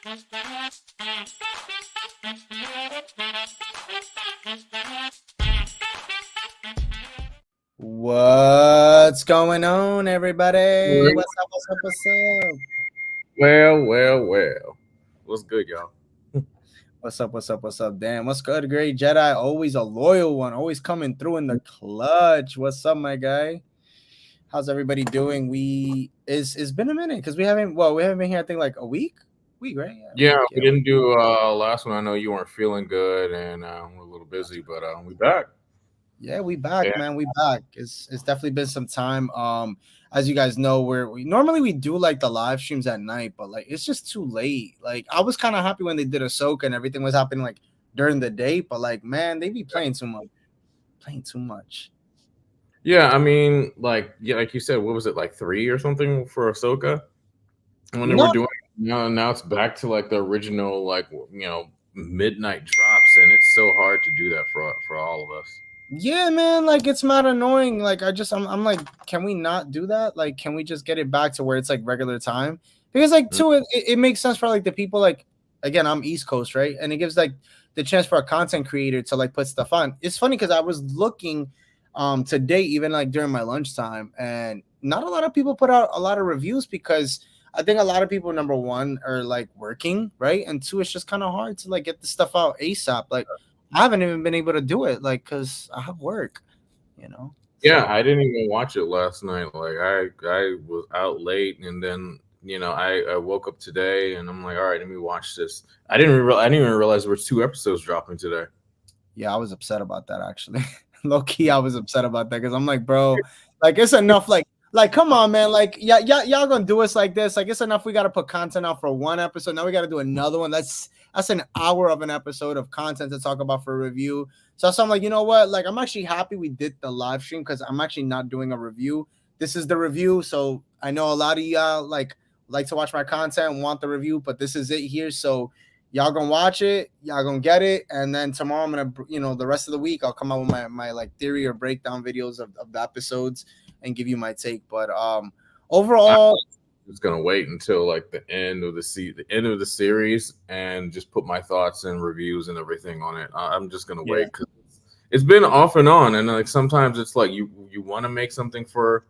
What's going on, everybody? What's up? What's up? What's up? Well. What's good, y'all? What's up? What's up? What's up? Damn, what's good? Great Jedi, always a loyal one, always coming through in the clutch. What's up, my guy? How's everybody doing? It's been a minute because we haven't been here. I think like a week, right? Yeah, we didn't do last one. I know you weren't feeling good, and we're a little busy, but we back. Yeah, we back, man. We back. It's definitely been some time. As you guys know, we normally do like the live streams at night, but like it's just too late. Like I was kind of happy when they did Ahsoka and everything was happening like during the day, but like man, they be playing too much. Yeah, I mean, like you said, what was it, like 3 or something for Ahsoka? When they were doing, now it's back to like the original, like midnight drops, and it's so hard to do that for all of us. Yeah, man, like it's not annoying. Like I'm like, can we not do that? Like, can we just get it back to where it's like regular time? Because like it makes sense for like the people, like again, I'm East Coast, right? And it gives like the chance for a content creator to like put stuff on. It's funny because I was looking today, even like during my lunchtime, and not a lot of people put out a lot of reviews because I think a lot of people, number one, are like working, right? And two, it's just kind of hard to like get the stuff out ASAP. Like I haven't even been able to do it, like, because I have work, Yeah, I didn't even watch it last night. Like I was out late, and then I woke up today, and I'm like, all right, let me watch this. I didn't even realize there were 2 episodes dropping today. Yeah, I was upset about that actually. Low key, I was upset about that because I'm like, bro, like it's enough. Like, come on, man. Like, y'all gonna do us like this? Like, it's enough. We gotta put content out for one episode. Now we gotta do another one. That's an hour of an episode of content to talk about for review. So I'm like, you know what? Like, I'm actually happy we did the live stream because I'm actually not doing a review. This is the review. So I know a lot of y'all like to watch my content and want the review, but this is it here. So y'all gonna watch it, y'all gonna get it, and then tomorrow I'm gonna, the rest of the week I'll come out with my like theory or breakdown videos of the episodes and give you my take. But overall, I'm just gonna wait until like the end of the series and just put my thoughts and reviews and everything on it. I'm just gonna wait because it's been off and on, and like sometimes it's like you want to make something for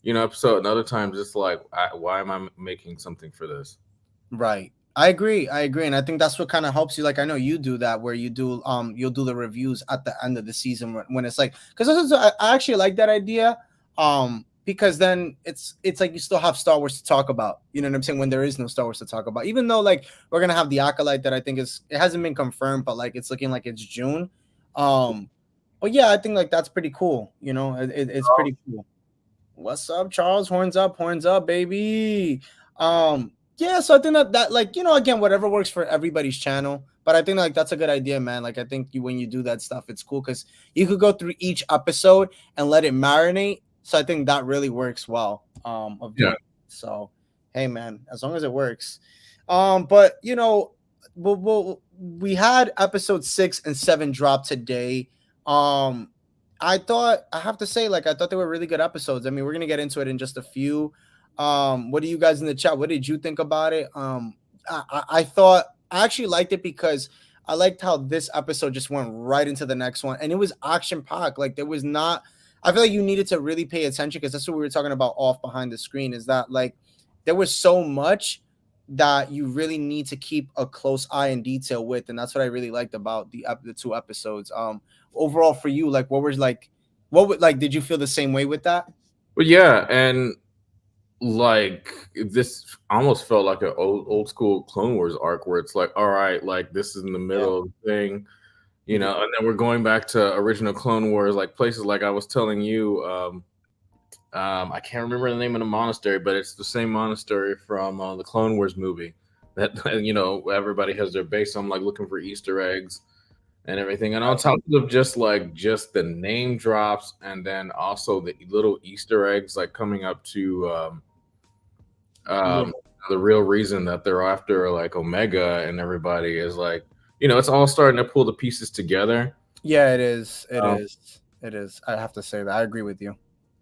episode, and other times it's like why am I making something for this? Right. I agree, and I think that's what kind of helps you. Like I know you do that, where you do you'll do the reviews at the end of the season when it's like, because I actually like that idea, because then it's like you still have Star Wars to talk about. You know what I'm saying? When there is no Star Wars to talk about, even though like we're gonna have the Acolyte that I think it hasn't been confirmed, but like it's looking like it's June. But yeah, I think like that's pretty cool. It's pretty cool. What's up, Charles? Horns up, baby. Yeah, so I think that like, again, whatever works for everybody's channel, but I think like that's a good idea, man. Like I think when you do that stuff, it's cool because you could go through each episode and let it marinate. So I think that really works well. So hey, man, as long as it works. But we had episode 6 and 7 drop today. I have to say, like, I thought they were really good episodes. I mean, we're gonna get into it in just a few. What do you guys in the chat? What did you think about it? I thought I actually liked it because I liked how this episode just went right into the next one, and it was action packed. Like there was not. I feel like you needed to really pay attention because that's what we were talking about off behind the screen. Is that like there was so much that you really need to keep a close eye and detail with, and that's what I really liked about the 2 episodes. Overall for you, like did you feel the same way with that? But yeah, and like this almost felt like an old school Clone Wars arc where it's like, all right, like this is in the middle of the thing, and then we're going back to original Clone Wars, like places like I was telling you, I can't remember the name of the monastery, but it's the same monastery from the Clone Wars movie that everybody has their base. I'm like looking for Easter eggs and everything, and on top of just the name drops, and then also the little Easter eggs like coming up to the real reason that they're after like Omega and everybody is like, it's all starting to pull the pieces together. Yeah, it is. It is. I have to say that I agree with you.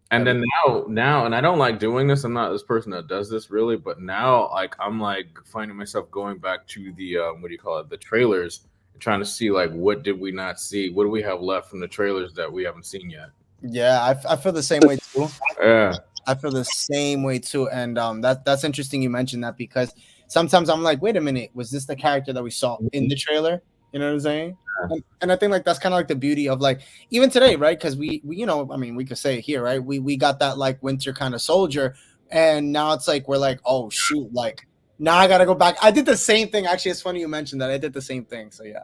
And then now, and I don't like doing this. I'm not this person that does this really, but now, like, I'm like finding myself going back to the what do you call it, the trailers, and trying to see like what did we not see, what do we have left from the trailers that we haven't seen yet. Yeah, I feel the same way too. Yeah, I feel the same way too, and that's interesting you mentioned that because sometimes I'm like, wait a minute, was this the character that we saw in the trailer? You know what I'm saying? And I think like that's kind of like the beauty of like even today, right? Because we you know, I mean, we could say it here, right? We got that like winter kind of soldier, and now it's like we're like, oh shoot, like now I gotta go back. I did the same thing. Actually, it's funny you mentioned that. I did the same thing. So yeah.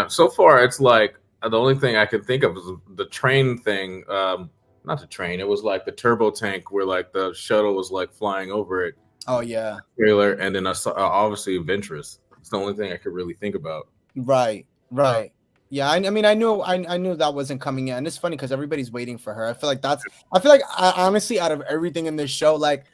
so far it's like the only thing I can think of is the train thing. Not the train. It was like the turbo tank where like the shuttle was like flying over it. Oh yeah. Trailer, and then obviously Ventress. It's the only thing I could really think about. Right. Right. Yeah, I mean, I knew that wasn't coming in, and it's funny because everybody's waiting for her. I feel like honestly, out of everything in this show, like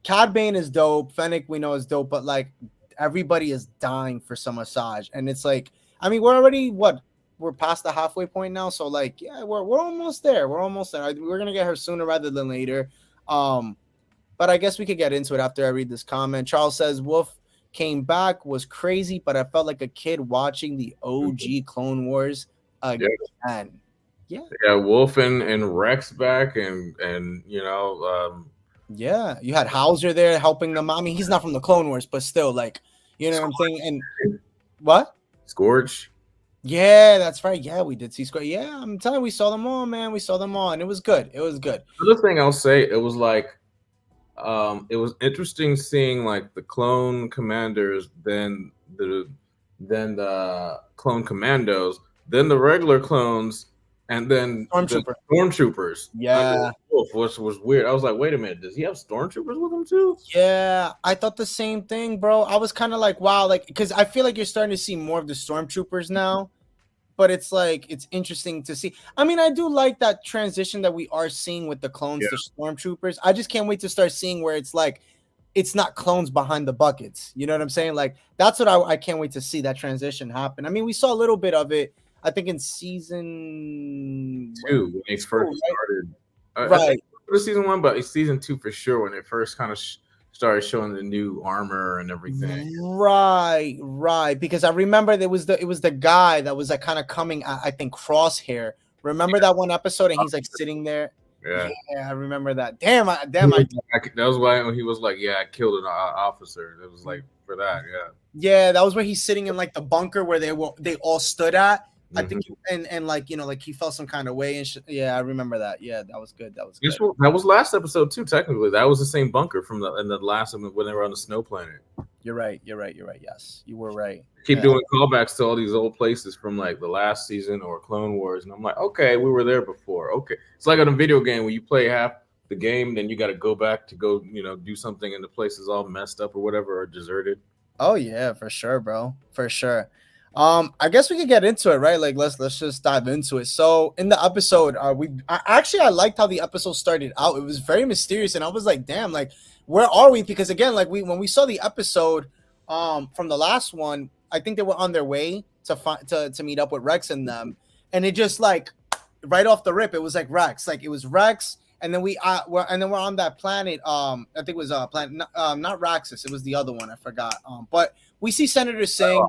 Cad Bane is dope, Fennec we know is dope, but like everybody is dying for some massage, and it's like, I mean, we're past the halfway point now, so like, yeah, we're almost there. We're almost there. We're gonna get her sooner rather than later. But I guess we could get into it after I read this comment. Charles says Wolf came back, was crazy, but I felt like a kid watching the OG Clone Wars again. Yeah. Yeah, Wolf and Rex back, and you know, yeah, you had Hauser there helping them. I mean, he's not from the Clone Wars, but still, like, you know what I'm saying? And what? Scourge. Yeah, that's right. Yeah, we did see Scourge. Yeah, I'm telling you, we saw them all, man. We saw them all, and it was good. It was good. Another thing I'll say, it was like, it was interesting seeing like the clone commanders, then the clone commandos, then the regular clones, and then stormtroopers. Yeah, which was weird. I was like, wait a minute, does he have stormtroopers with him too? Yeah, I thought the same thing, bro. I was kind of like, wow, like because I feel like you're starting to see more of the stormtroopers now. But it's like it's interesting to see. I mean, I do like that transition that we are seeing with the clones to stormtroopers. I just can't wait to start seeing where it's like it's not clones behind the buckets. You know what I'm saying? Like that's what I can't wait to see that transition happen. I mean, we saw a little bit of it, I think, in season 2 when they first started. Right. For season 1, but it's season 2 for sure when it first kind of started showing the new armor and everything. Right. Because I remember it was the guy that was like kind of coming at, I think, Crosshair. Remember that one episode and he's like sitting there. Yeah, I remember that. Damn. That was why when he was like, "Yeah, I killed an officer." It was like for that. Yeah, that was where he's sitting in like the bunker where they all stood at. I think, and like, you know, like he felt some kind of way and yeah, I remember that. Yeah, that was good. That was good. That was last episode too. Technically, that was the same bunker from in the last one when they were on the snow planet. You're right. Yes, you were right. Keep doing callbacks to all these old places from like the last season or Clone Wars, and I'm like, okay, we were there before. Okay, it's like on a video game when you play half the game, then you got to go back to go, you know, do something, and the place is all messed up or whatever or deserted. Oh yeah, for sure, bro, for sure. I guess we could get into it, right? Like let's just dive into it. So in the episode, I liked how the episode started out. It was very mysterious, and I was like, damn, like where are we? Because again, like when we saw the episode from the last one, I think they were on their way to meet up with Rex and them, and it just like right off the rip, it was like Rex, like it was Rex, and then we're on that planet. I think it was planet not Raxus, it was the other one, I forgot. But we see Senator Singh.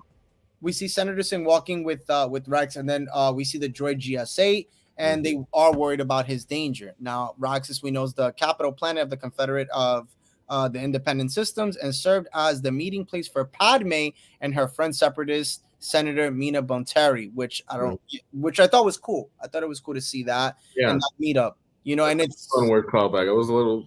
We see Senator Singh walking with Rex, and then we see the droid GS8, and they are worried about his danger. Now, Raxus, we know, is the capital planet of the Confederate of the Independent Systems, and served as the meeting place for Padme and her friend separatist Senator Mina Bonteri, which I thought was cool. I thought it was cool to see that and that meet up. You know, and it's one word callback. It was a little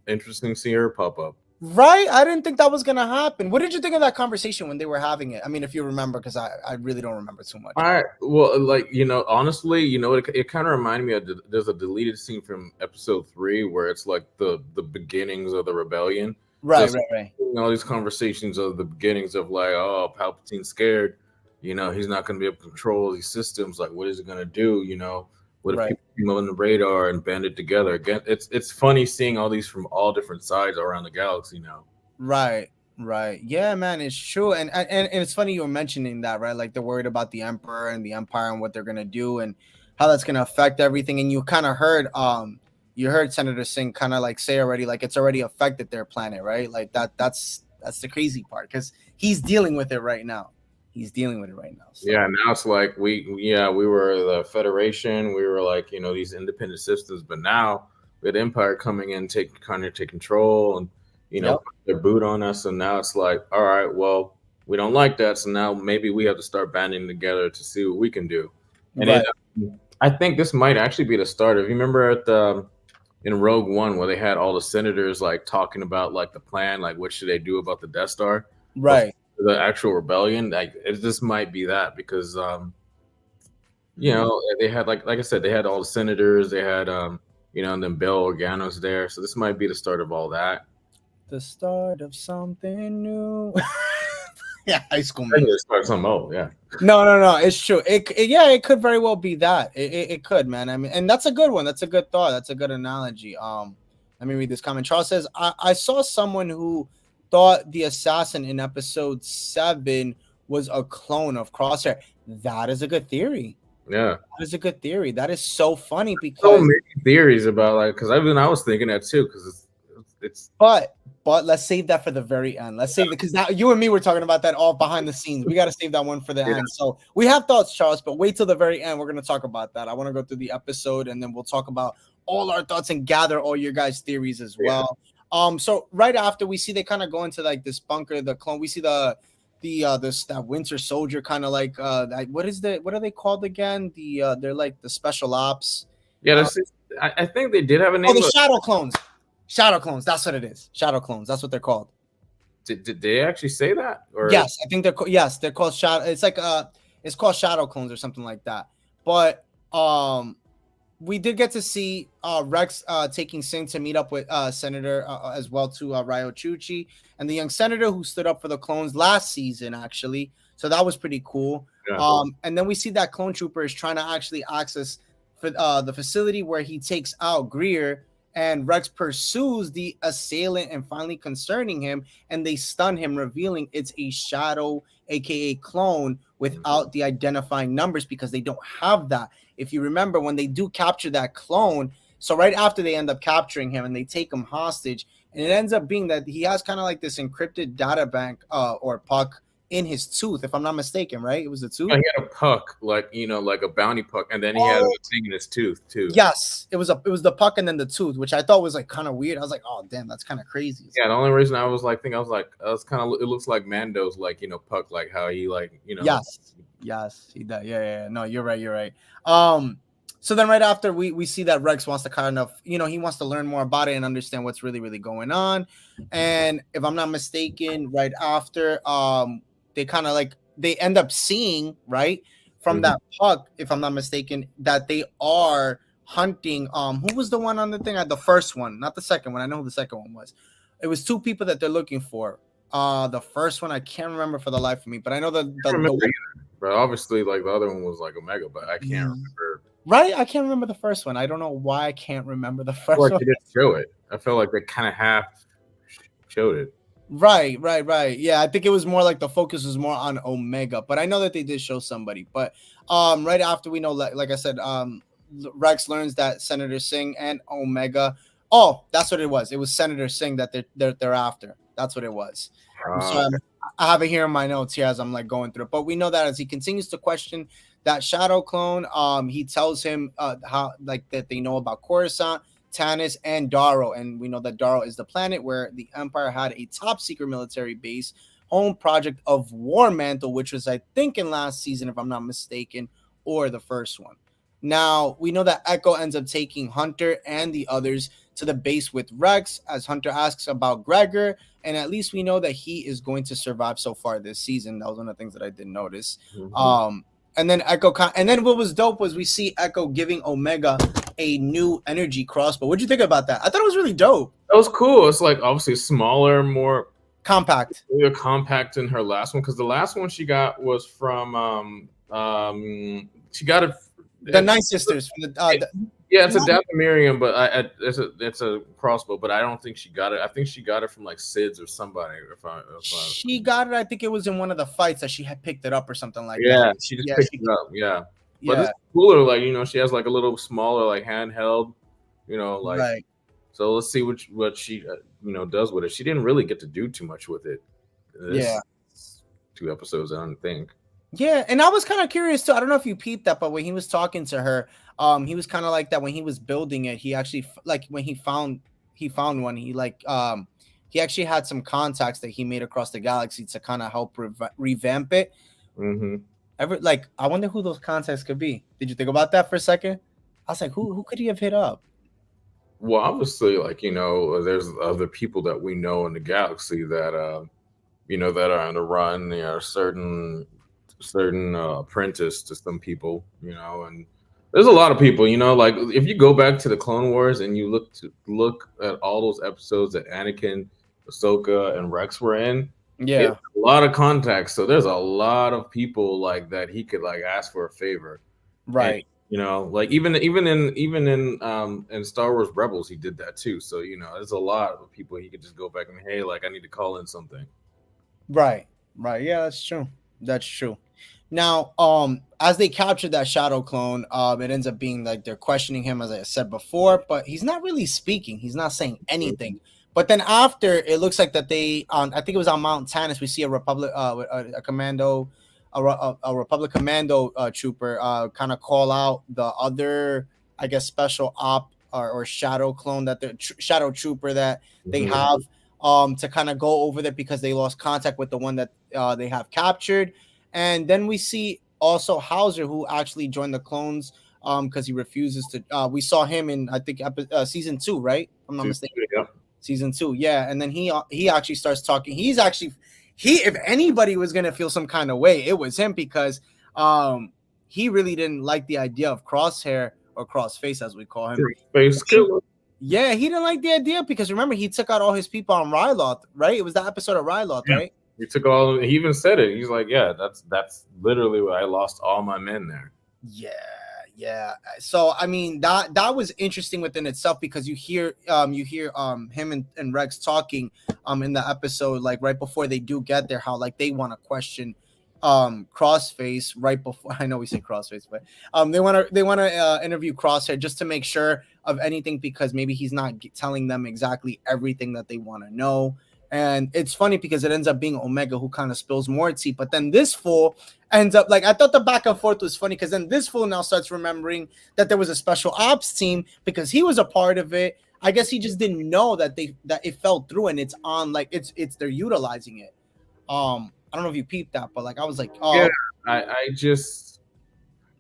interesting to see her pop up. Right, I didn't think that was gonna happen. What did you think of that conversation when they were having it? I mean, if you remember, because I really don't remember too much. All right, well, like, you know, honestly, you know, it kind of reminded me of there's a deleted scene from episode 3 where it's like the beginnings of the rebellion. Right. All these conversations of the beginnings of like, oh, Palpatine's scared. You know, he's not going to be able to control these systems. Like, what is it going to do? You know, what if people came on the radar and band it together? Again, it's funny seeing all these from all different sides around the galaxy now. Right. Yeah, man, it's true. And it's funny you were mentioning that, right? Like they're worried about the Emperor and the Empire and what they're gonna do and how that's gonna affect everything. And you kind of heard you heard Senator Singh kind of like say already, like it's already affected their planet, right? Like that's the crazy part because he's dealing with it right now. He's dealing with it right now. So. Yeah, now it's like we were the Federation, we were like, you know, these independent systems, but now with Empire coming in, take control and, you know, put their boot on us, and now it's like, all right, well, we don't like that, so now maybe we have to start banding together to see what we can do. And Right. I think this might actually be the start of, you remember at the in Rogue One where they had all the senators like talking about like the plan, like what should they do about the Death Star? Right. The actual rebellion, like this might be that because you know, they had like I said, they had all the senators, they had you know, and then Bail Organa's there, so this might be the start of all that. The start of something new. Yeah, High School Musical. Start something old, yeah. No, it's true. It could very well be that. It could, man. I mean, and that's a good one. That's a good thought. That's a good analogy. Let me read this comment. Charles says, I saw someone who thought the assassin in episode 7 was a clone of Crosshair. That is a good theory. Yeah, that is a good theory. That is so funny because so many theories about like because I was thinking that too because it's but let's save that for the very end. Let's save it because now you and me were talking about that all behind the scenes. We got to save that one for the end. So we have thoughts, Charles, but wait till the very end. We're going to talk about that. I want to go through the episode and then we'll talk about all our thoughts and gather all your guys' theories as well. So right after we see they kind of go into like this bunker, the clone. We see that Winter Soldier kind of like what are they called again? They're like the special ops. Yeah, I think they did have a name. Oh, the Shadow Clones. Shadow Clones, that's what it is. Shadow Clones, that's what they're called. Did they actually say that? Or yes, I think they're called Shadow. It's like it's called Shadow Clones or something like that. But we did get to see Rex taking Singh to meet up with Senator as well to Ryo Chuchi and the young senator who stood up for the clones last season actually. So that was pretty cool. Yeah. And then we see that clone trooper is trying to actually access for the facility where he takes out Greer. And Rex pursues the assailant and finally concerning him, and they stun him, revealing it's a shadow, aka clone, without the identifying numbers because they don't have that. If you remember, when they do capture that clone, so right after they end up capturing him and they take him hostage, and it ends up being that he has kind of like this encrypted data bank or puck in his tooth, if I'm not mistaken, right? It was the tooth. He had a puck, like you know, like a bounty puck, and then he had a thing in his tooth too. Yes, it was the puck and then the tooth, which I thought was like kind of weird. I was like, oh damn, that's kind of crazy. Yeah, the only reason I was like, it looks like Mando's like puck, like how he like Yes, he does. Yeah. No, you're right. So then right after we see that Rex wants to kind of, he wants to learn more about it and understand what's really, really going on. And if I'm not mistaken, right after, they kind of like, they end up seeing, right, from that puck, if I'm not mistaken, that they are hunting. Who was the one on the thing? The first one, not the second one. I know who the second one was. It was two people that they're looking for. The first one I can't remember for the life of me, but I know but obviously like the other one was like Omega, but I can't remember. Right, I can't remember the first one. I don't know why I can't remember the first one. They didn't show it. I felt like they kind of half showed it. Right. Yeah, I think it was more like the focus was more on Omega, but I know that they did show somebody. But right after we know, like I said, Rex learns that Senator Singh and Omega. Oh, that's what it was. It was Senator Singh that they're after. That's what it was. So I have it here in my notes here as I'm like going through it. But we know that as he continues to question that shadow clone, he tells him how like that they know about Coruscant, Tanis, and Daro, and we know that Daro is the planet where the Empire had a top secret military base, home project of War Mantle, which was I think in last season, if I'm not mistaken, or the first one. Now we know that Echo ends up taking Hunter and the others to the base with Rex, as Hunter asks about Gregor, and at least we know that he is going to survive so far this season. That was one of the things that I did notice. And then Echo, and then what was dope was we see Echo giving Omega a new energy crossbow. What'd you think about that? I thought it was really dope. That was cool. It's like obviously smaller, more compact. Compact in her last one, because the last one she got was from she got it. The Nine Sisters. From it's a Dathomirian, but it's a crossbow. But I don't think she got it. I think she got it from like Sid's or somebody. She got it. I think it was in one of the fights that she had picked it up or something like that. Yeah, she just picked it up. Yeah, but it's cooler. Like she has like a little smaller like handheld. You know, like Right. so. Let's see what she does with it. She didn't really get to do too much with it. Yeah. This 2 episodes, I don't think. Yeah, and I was kind of curious too. I don't know if you peeped that, but when he was talking to her, he was kind of like that when he was building it. He actually like when he found one. He actually had some contacts that he made across the galaxy to kind of help revamp it. Mm-hmm. Ever like I wonder who those contacts could be. Did you think about that for a second? I was like, who could he have hit up? Well, obviously, like there's other people that we know in the galaxy that that are on the run. Certain apprentice to some people, and there's a lot of people. Like if you go back to the Clone Wars and you look at all those episodes that Anakin, Ahsoka, and Rex were in, he has Yeah, a lot of contacts. So there's a lot of people like that he could like ask for a favor, and right. like even in Star Wars Rebels, he did that too. So there's a lot of people he could just go back and, hey, like I need to call in something. Right. Right. Yeah, that's true. That's true. Now, as they captured that shadow clone, it ends up being like they're questioning him, as I said before, but he's not really speaking. He's not saying anything. Mhm. But then after, it looks like that I think it was on Mount Tannis, we see a Republic, a commando, a Republic commando trooper, kind of call out the other, I guess, special op or shadow clone that the shadow trooper that they Mhm. have, to kind of go over there because they lost contact with the one that they have captured. And then we see also Hauser, who actually joined the clones because he refuses to. We saw him in, I think, season 2, right? If I'm not mistaken. Yep. Season 2, yeah. And then he actually starts talking. If anybody was gonna feel some kind of way, it was him because he really didn't like the idea of Crosshair, or Crossface as we call him. Space killer. Yeah, he didn't like the idea because remember he took out all his people on Ryloth, right? It was that episode of Ryloth, Yeah. right? He took all. He even said it. He's like, yeah, that's literally what I lost all my men there. Yeah, yeah. So I mean that was interesting within itself because you hear him and Rex talking in the episode, like right before they do get there, how like they want to question Crossface right before. I know we say Crossface, but they want to interview Crosshair just to make sure of anything because maybe he's not telling them exactly everything that they want to know. And it's funny because it ends up being Omega who kind of spills more tea, but then this fool ends up like I thought the back and forth was funny because then this fool now starts remembering that there was a special ops team because he was a part of it. I guess he just didn't know that it fell through and it's on like it's they're utilizing it. I don't know if you peeped that, but like I was like, Yeah, oh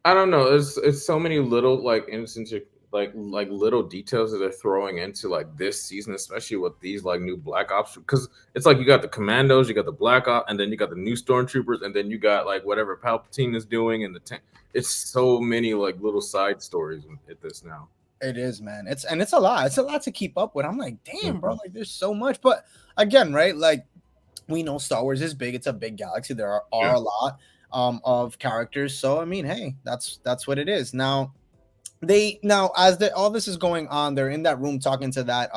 I don't know. It's so many little like instances, like little details that they're throwing into like this season, especially with these like new Black Ops. Because it's like you got the Commandos, you got the Black Ops, and then you got the new Stormtroopers, and then you got like whatever Palpatine is doing in the tank. It's so many like little side stories at this now. it is, man. It's a lot. It's a lot to keep up with. I'm like, damn, bro, Mhm. like there's so much. But again, right, like we know Star Wars is big. It's a big galaxy. There are Yeah. a lot of characters. So I mean, hey, that's what it is. Now as all this is going on, they're in that room talking to that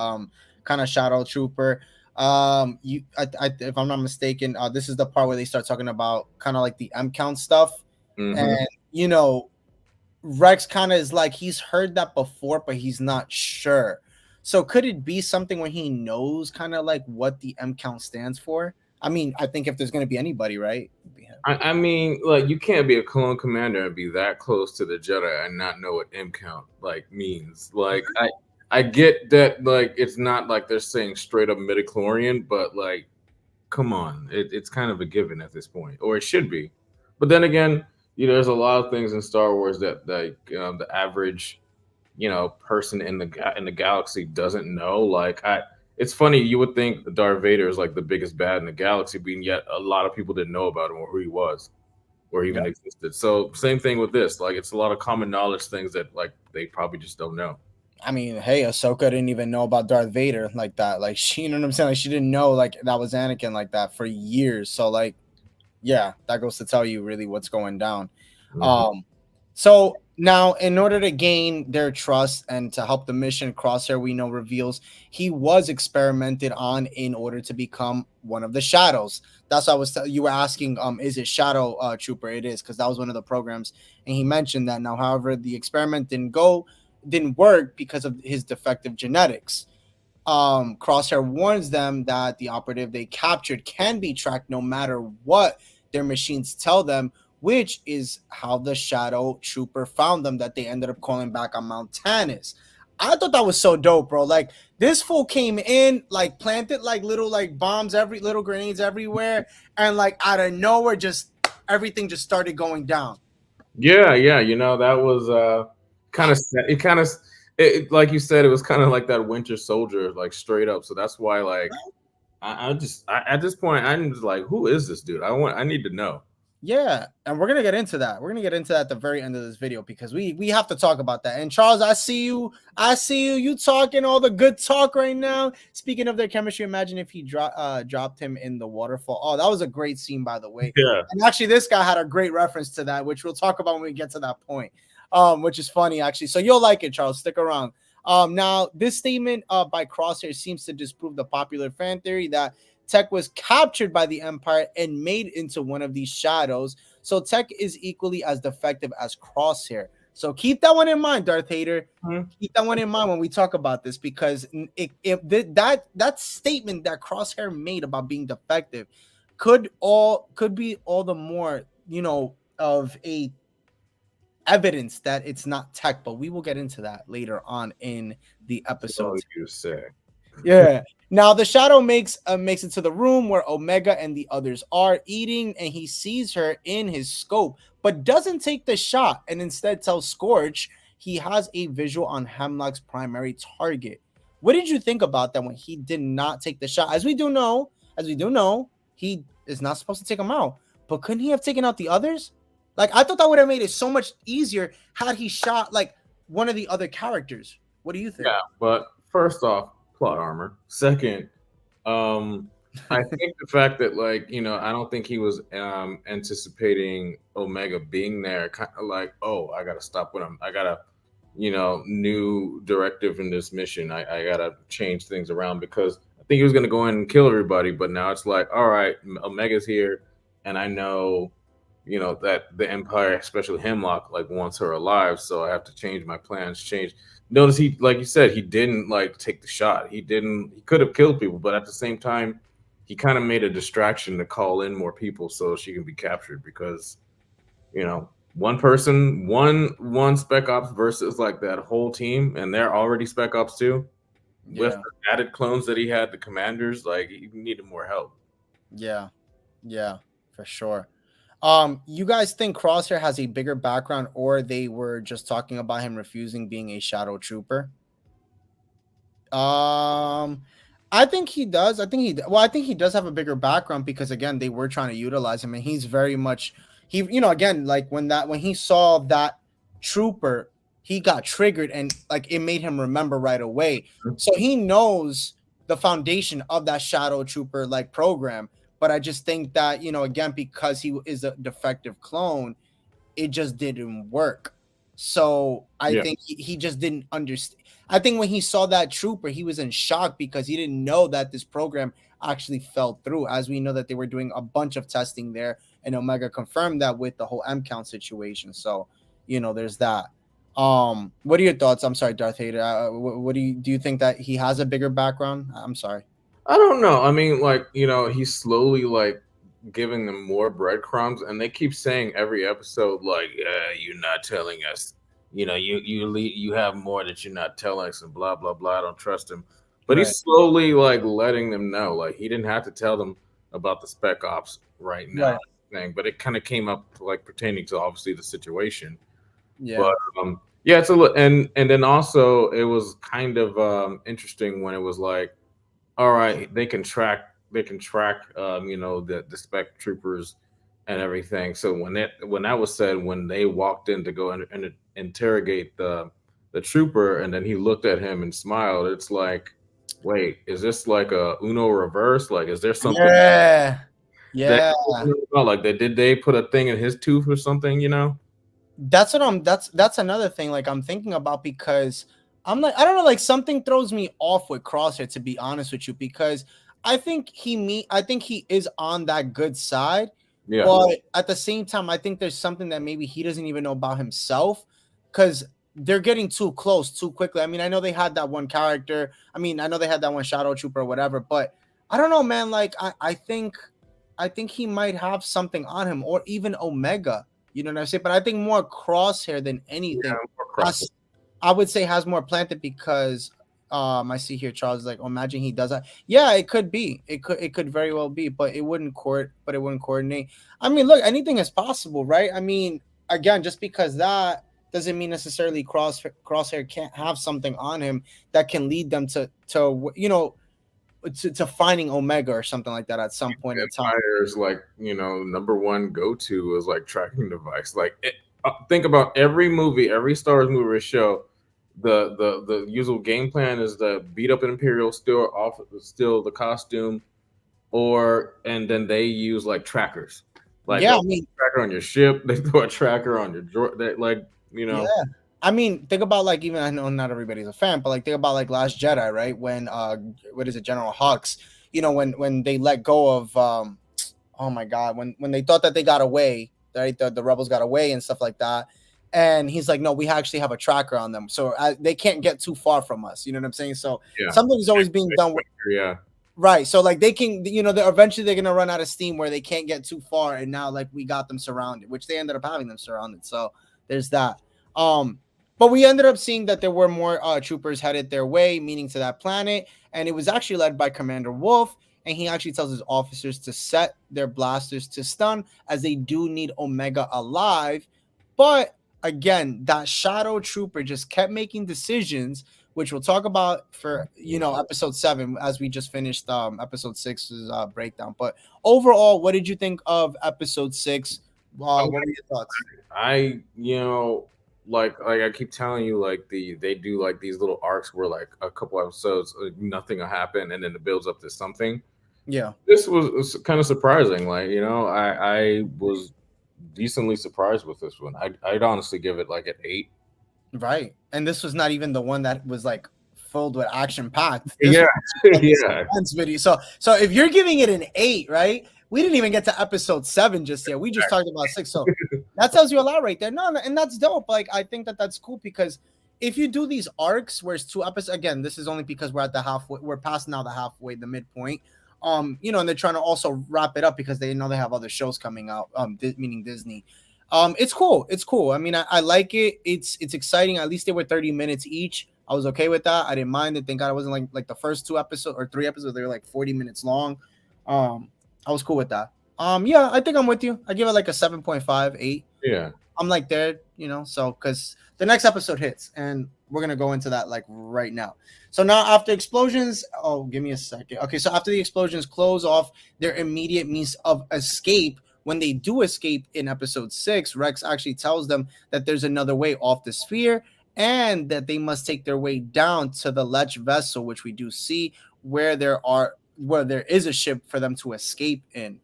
kind of shadow trooper. If I'm not mistaken, this is the part where they start talking about kind of like the M count stuff, Hmm. and Rex kind of is like he's heard that before, but he's not sure. So could it be something where he knows kind of like what the M count stands for? I mean, I think if there's going to be anybody, right? It'd be him. I mean, like you can't be a clone commander and be that close to the Jedi and not know what M count like means. Like I get that like it's not like they're saying straight up midichlorian, but like come on, it's kind of a given at this point, or it should be. But then again, there's a lot of things in Star Wars that the average person in the galaxy doesn't know. Like it's funny, you would think Darth Vader is like the biggest bad in the galaxy, but yet a lot of people didn't know about him or who he was or even Yep. existed. So same thing with this. Like it's a lot of common knowledge things that like they probably just don't know. I mean, hey, Ahsoka didn't even know about Darth Vader like that. Like she, you know what I'm saying? Like she didn't know like that was Anakin like that for years. So like, yeah, that goes to tell you really what's going down. Mhm. Um, so now in order to gain their trust and to help the mission, Crosshair we know reveals he was experimented on in order to become one of the shadows. That's what I was you were asking, is it Shadow Trooper? It is because that was one of the programs, and he mentioned that now. However, the experiment didn't go. didn't work because of his defective genetics. Crosshair warns them that the operative they captured can be tracked no matter what their machines tell them, which is how the Shadow Trooper found them, that they ended up calling back on Mount Tannis. I thought that was so dope, bro. Like, this fool came in, like, planted like little like bombs, every little grenades everywhere, and like out of nowhere, just everything just started going down. Yeah, yeah, that was kind of it kind of like you said, it was kind of like that Winter Soldier, like straight up. So that's why, like, at this point, I'm just like, who is this dude? I need to know. Yeah, and we're gonna get into that. We're gonna get into that at the very end of this video because we have to talk about that. And Charles, I see you. You talking all the good talk right now. Speaking of their chemistry, imagine if he dropped him in the waterfall. Oh, that was a great scene, by the way. Yeah. And actually, this guy had a great reference to that, which we'll talk about when we get to that point. Which is funny actually. So you'll like it, Charles. Stick around. Now this statement by Crosshair seems to disprove the popular fan theory that Tech was captured by the Empire and made into one of these shadows. So Tech is equally as defective as Crosshair. So keep that one in mind, Darth Hater. Mhm. Keep that one in mind when we talk about this, because that statement that Crosshair made about being defective could be all the more, of a evidence that it's not Tech. But we will get into that later on in the episode. So you say. Yeah. Now the Shadow makes it to the room where Omega and the others are eating, and he sees her in his scope, but doesn't take the shot, and instead tells Scorch he has a visual on Hemlock's primary target. What did you think about that when he did not take the shot? As we do know, he is not supposed to take him out. But couldn't he have taken out the others? Like, I thought that would have made it so much easier had he shot like one of the other characters. What do you think? Yeah, but first off, plot armor. Second, I think the fact that, like, I don't think he was anticipating Omega being there, kind of like, oh, I gotta stop what I gotta, new directive in this mission. I gotta change things around, because I think he was gonna go in and kill everybody, but now it's like, all right, Omega's here, and I know, that the Empire, especially Hemlock, like, wants her alive, so I have to change my plans. Notice he, like you said, he didn't like take the shot. He could have killed people, but at the same time, he kind of made a distraction to call in more people so she can be captured, because, one person, one spec ops versus like that whole team, and they're already spec ops too. With the added clones that he had, the commanders, like, he needed more help. Yeah, for sure. You guys think Crosshair has a bigger background, or they were just talking about him refusing being a Shadow Trooper? I think he does. I think he does have a bigger background, because again, they were trying to utilize him, and he's very much again, like when he saw that trooper, he got triggered, and like it made him remember right away. So he knows the foundation of that Shadow Trooper like program. But I just think that, again, because he is a defective clone, it just didn't work. So I think he just didn't understand. I think when he saw that trooper, he was in shock, because he didn't know that this program actually fell through. As we know that they were doing a bunch of testing there, and Omega confirmed that with the whole M count situation. So, there's that. What are your thoughts? I'm sorry, Darth Vader. What do you think that he has a bigger background? I'm sorry. I don't know. I mean, like, he's slowly like giving them more breadcrumbs, and they keep saying every episode, like, you're not telling us. You have more that you're not telling us, and blah blah blah. I don't trust him. But he's slowly like letting them know, like, he didn't have to tell them about the spec ops right now thing, but it kind of came up like pertaining to obviously the situation. Yeah. But yeah, it's and then also it was kind of interesting when it was like, all right, they can track the spec troopers and everything. So when that was said, when they walked in to go and interrogate the trooper, and then he looked at him and smiled, it's like, wait, is this like a Uno reverse? Like, is there something? Yeah. Like, did they put a thing in his tooth or something? That's what that's another thing like I'm thinking about, because I'm like, I don't know, like something throws me off with Crosshair, to be honest with you, because I think he is on that good side. Yeah. But at the same time, I think there's something that maybe he doesn't even know about himself, because they're getting too close too quickly. I mean, I know they had that one character. I mean, I know they had that one Shadow Trooper or whatever, but I don't know, man. Like, I think he might have something on him, or even Omega. You know what I'm saying? But I think more Crosshair than anything. Has, I would say has more planted because I see here Charles is like, oh, imagine he does that. Yeah, it could be. It could very well be, but it wouldn't coordinate. I mean, look, anything is possible, right? I mean, again, just because that doesn't mean necessarily Crosshair can't have something on him that can lead them to finding Omega or something like that at some point in time. Empire's like, number one go-to is like tracking device. Like think about every movie, every Star Wars movie or show. The usual game plan is to beat up an Imperial, steal the costume, and then they use like trackers. Like, yeah, I mean, tracker on your ship, they throw a tracker on your yeah. I mean, think about like, even I know not everybody's a fan, but like think about like Last Jedi, right? When what is it, General Hux? When they let go of oh my god, when they thought that they got away, right? The rebels got away and stuff like that. And he's like, no, we actually have a tracker on them, so they can't get too far from us. You know what I'm saying? So something's always being done with. Right. So like they can, eventually they're gonna run out of steam where they can't get too far, and now like we got them surrounded, which they ended up having them surrounded. So there's that. But we ended up seeing that there were more troopers headed their way, meaning to that planet, and it was actually led by Commander Wolf, and he actually tells his officers to set their blasters to stun, as they do need Omega alive. But again, that Shadow Trooper just kept making decisions, which we'll talk about for episode 7 as we just finished episode 6's breakdown. But overall, what did you think of episode 6? What were your thoughts? Like I keep telling you, like they do like these little arcs where like a couple episodes nothing will happen, and then it builds up to something. Yeah, this was kind of surprising. Like, I was decently surprised with this one. I'd honestly give it like an 8. Right, and this was not even the one that was like filled with action packed. Yeah. Video. So if you're giving it an 8, right? We didn't even get to episode 7 just yet. We just talked about 6. So that tells you a lot right there. No, and that's dope. Like, I think that's cool, because if you do these arcs where it's 2 episodes, again, this is only because we're at the halfway, we're past now the halfway, the midpoint. And they're trying to also wrap it up because they know they have other shows coming out, meaning Disney. It's cool. It's cool. I mean, I like it. It's exciting. At least they were 30 minutes each. I was okay with that. I didn't mind it. Thank God it wasn't like the first 2 episodes or 3 episodes. They were like 40 minutes long. I was cool with that. Yeah, I think I'm with you. I give it like a 7.5, 8. Yeah. I'm like there, so because the next episode hits, and we're gonna go into that like right now. So now after explosions, give me a second. Okay, so after the explosions close off their immediate means of escape, when they do escape in episode 6, Rex actually tells them that there's another way off the sphere, and that they must take their way down to the Lech vessel, which we do see where there is a ship for them to escape in,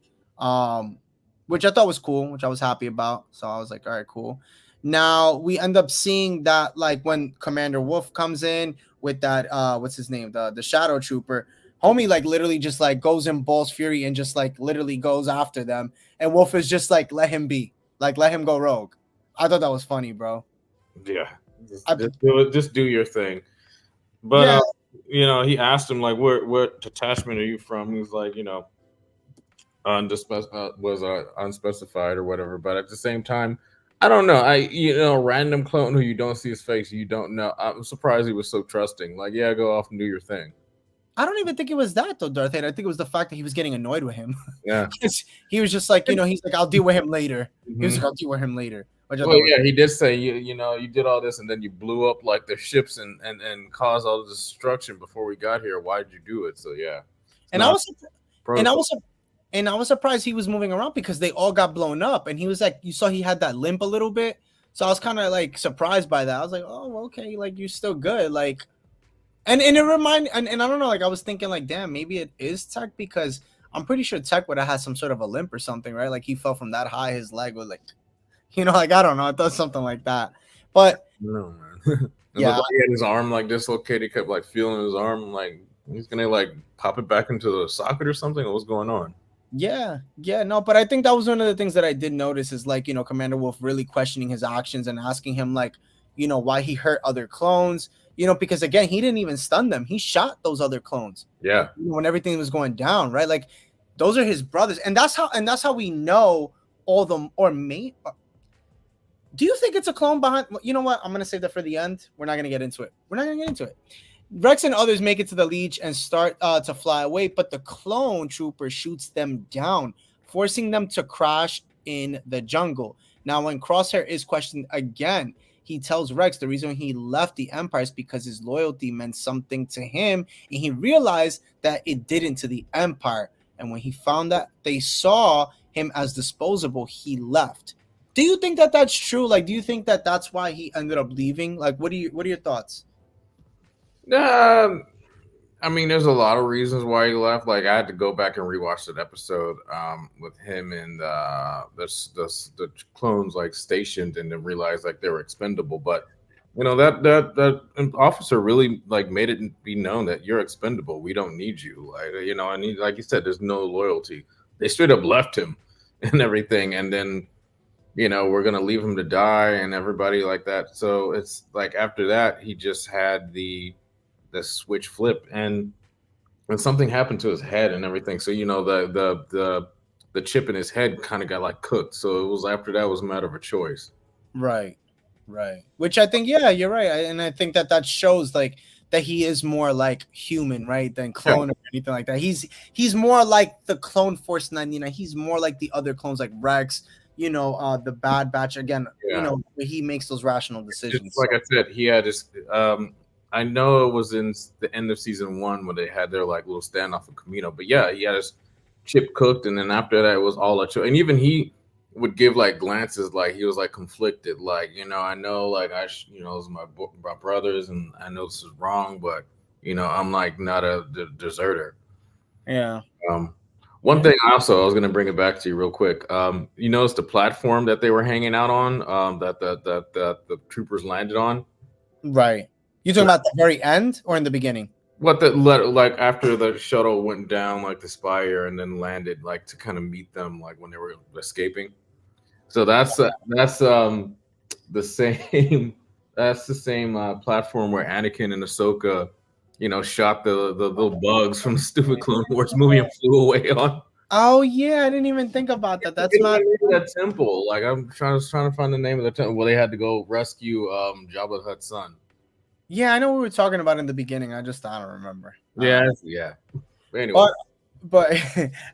which I thought was cool, which I was happy about. So I was like, all right, cool. Now we end up seeing that like when Commander Wolf comes in with that what's his name, the Shadow Trooper, homie like literally just like goes in balls fury and just like literally goes after them, and Wolf is just like, let him be, like let him go rogue. I thought that was funny, bro. Yeah, just do your thing. But yeah. He asked him like, what detachment are you from? He was like, unspecified or whatever. But at the same time, I don't know. Random clone who you don't see his face, you don't know. I'm surprised he was so trusting. Like, yeah, go off and do your thing. I don't even think it was that though, Darth Vader. I think it was the fact that he was getting annoyed with him. Yeah, he was just like, he's like, I'll deal with him later. Mm-hmm. He was like, I'll deal with him later. He did say, you did all this and then you blew up like the ships and caused all the destruction before we got here. Why did you do it? So yeah, and I was surprised he was moving around because they all got blown up, and he was like, you saw he had that limp a little bit. So I was kind of like surprised by that. I was like, oh, okay, like you're still good, like. And it reminded, and I don't know, like I was thinking like, damn, maybe it is Tech, because I'm pretty sure Tech would have had some sort of a limp or something, right? Like he fell from that high, his leg was like, like I don't know, it does something like that. But no, man. Yeah, he had his arm like dislocated. He kept like feeling his arm, like he's gonna like pop it back into the socket or something. What's going on? Yeah, no, but I think that was one of the things that I did notice is like, Commander Wolf really questioning his actions and asking him like, why he hurt other clones, because again, he didn't even stun them. He shot those other clones. Yeah. When everything was going down, right? Like those are his brothers. And that's how we know all them, or may. Do you think it's a clone behind? You know what? I'm going to save that for the end. We're not going to get into it. Rex and others make it to the Leech and start to fly away, but the clone trooper shoots them down, forcing them to crash in the jungle. Now, when Crosshair is questioned again, he tells Rex the reason he left the Empire is because his loyalty meant something to him, and he realized that it didn't to the Empire. And when he found that they saw him as disposable, he left. Do you think that that's true? Like, do you think that that's why he ended up leaving? Like, what are your thoughts? I mean, there's a lot of reasons why he left. Like, I had to go back and rewatch that episode with him and the clones like stationed, and then realized like they were expendable. But that officer really like made it be known that you're expendable. We don't need you. Like, and he, like you said, there's no loyalty. They straight up left him and everything, and then we're gonna leave him to die and everybody like that. So it's like after that, he just had the switch flip, and something happened to his head and everything. So the chip in his head kind of got like cooked. So it was after that was a matter of a choice. Right. Which I think, yeah, you're right, and I think that shows like that he is more like human, right, than clone or anything like that. He's more like the Clone Force 99. He's more like the other clones, like Rex. The Bad Batch again. He makes those rational decisions. Just like I said, he had his. I know it was in the end of season 1 when they had their like little standoff with Camino, but yeah, he had his chip cooked, and then after that it was all a choice. And even he would give like glances, like he was like conflicted, like I know, like those are my brothers, and I know this is wrong, but I'm like not a deserter. Yeah. One thing also, I was gonna bring it back to you real quick. You notice the platform that they were hanging out on, that the troopers landed on. Right. You talking about the very end or in the beginning? Like after the shuttle went down, like the spire, and then landed, like to kind of meet them, like when they were escaping. So that's the same. That's the same platform where Anakin and Ahsoka, shot the little bugs from the stupid Clone Wars movie and flew away on. Oh yeah, I didn't even think about that. That's not that temple. Like I'm trying to find the name of the temple where they had to go rescue Jabba the Hutt's son. Yeah, I know what we were talking about in the beginning. I don't remember. Yeah. But anyway. But